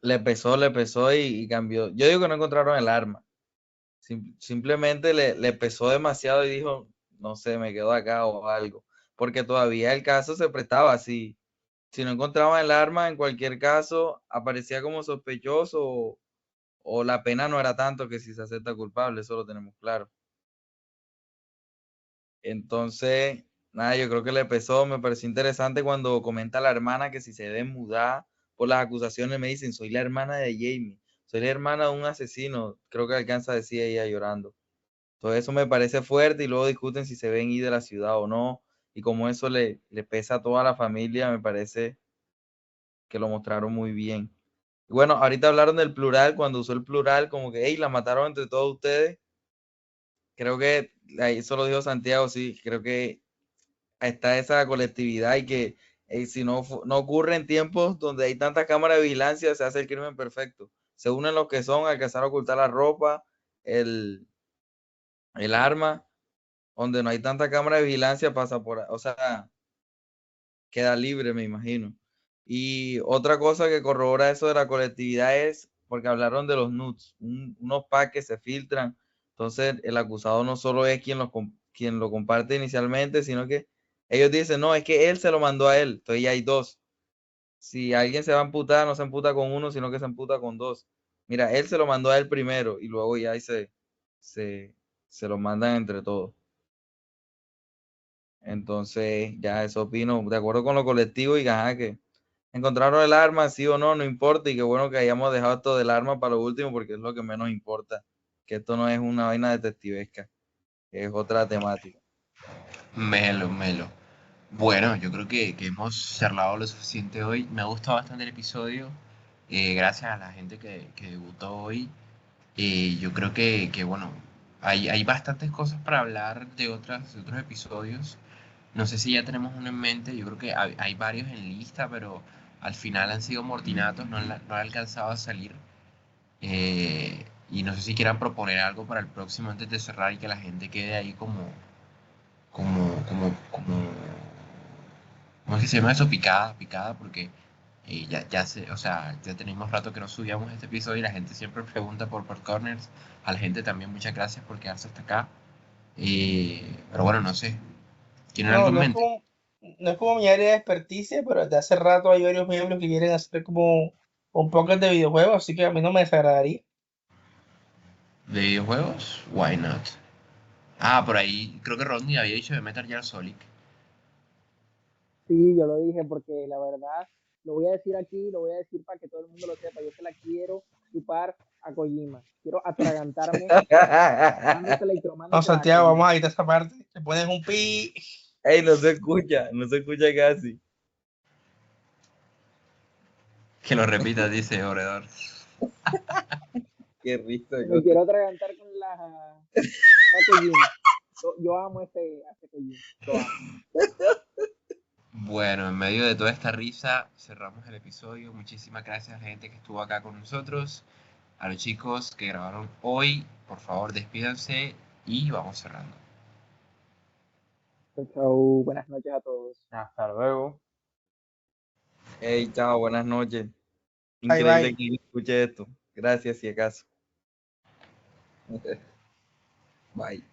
le pesó y cambió. Yo digo que no encontraron el arma. Simplemente le pesó demasiado y dijo, no sé, me quedo acá o algo. Porque todavía el caso se prestaba así. Si no encontraban el arma, en cualquier caso, aparecía como sospechoso o la pena no era tanto que si se acepta culpable, eso lo tenemos claro. Entonces, nada, yo creo que le pesó, me pareció interesante cuando comenta la hermana que si se debe mudar por las acusaciones, me dicen, soy la hermana de Jamie. O soy la hermana de un asesino, creo que alcanza a decir ella llorando. Todo eso me parece fuerte y luego discuten si se ven ir de la ciudad o no, y como eso le pesa a toda la familia, me parece que lo mostraron muy bien. Y bueno, ahorita hablaron del plural, cuando usó el plural, como que, hey, la mataron entre todos ustedes. Creo que, ahí eso lo dijo Santiago, sí, creo que está esa colectividad y que si no ocurre en tiempos donde hay tanta cámara de vigilancia, se hace el crimen perfecto. Se unen los que son, alcanzar a ocultar la ropa, el, el arma, donde no hay tanta cámara de vigilancia, pasa por, o sea, queda libre, me imagino. Y otra cosa que corrobora eso de la colectividad es, porque hablaron de los nudes, unos packs que se filtran. Entonces, el acusado no solo es quien lo comparte inicialmente, sino que ellos dicen, no, es que él se lo mandó a él. Entonces ya hay dos. Si alguien se va a amputar, no se amputa con uno, sino que se amputa con dos. Mira, él se lo mandó a él primero y luego ya ahí se, se lo mandan entre todos. Entonces, ya eso opino, de acuerdo con lo colectivo y ajá, que encontraron el arma, sí o no, no importa, y qué bueno que hayamos dejado esto del arma para lo último, porque es lo que menos importa, que esto no es una vaina detectivesca, es otra temática. Melo, melo. Bueno, yo creo que hemos charlado lo suficiente hoy. Me ha gustado bastante el episodio. Gracias a la gente que debutó hoy. Yo creo bueno, hay bastantes cosas para hablar de otros episodios. No sé si ya tenemos uno en mente. Yo creo que hay varios en lista, pero al final han sido mortinatos, no han alcanzado a salir. Y no sé si quieran proponer algo para el próximo antes de cerrar y que la gente quede ahí como, ¿cómo es que se llama eso? Picada, porque o sea, ya tenemos rato que no subíamos este episodio y la gente siempre pregunta por corners. A la gente también muchas gracias por quedarse hasta acá. Pero bueno, no sé. ¿Tienen algo No, en mente? no es como mi área de experticia, pero desde hace rato hay varios miembros que quieren hacer como un pocket de videojuegos, así que a mí no me desagradaría. ¿De videojuegos? Why not? Ah, por ahí creo que Rodney había dicho de Metal Gear Solid. Sí, yo lo dije porque la verdad, lo voy a decir aquí, lo voy a decir para que todo el mundo lo sepa. Yo se la quiero chupar a Kojima. Quiero atragantarme, mándosela y No, tromándosela a Santiago, vamos Kojima. a quitar esa parte. Le pones un pi. Ey, no se escucha casi. Que lo repita, dice Oredor. Qué risa. Que me quiero atragantar con la Kojima. Yo amo a ese Kojima, lo amo. Bueno, en medio de toda esta risa, cerramos el episodio. Muchísimas gracias a la gente que estuvo acá con nosotros. A los chicos que grabaron hoy, por favor, despídanse y vamos cerrando. Chau, chau, buenas noches a todos. Hasta luego. Hey, chao, buenas noches. Bye, Increíble bye. que escuche esto. Gracias, si acaso. Bye.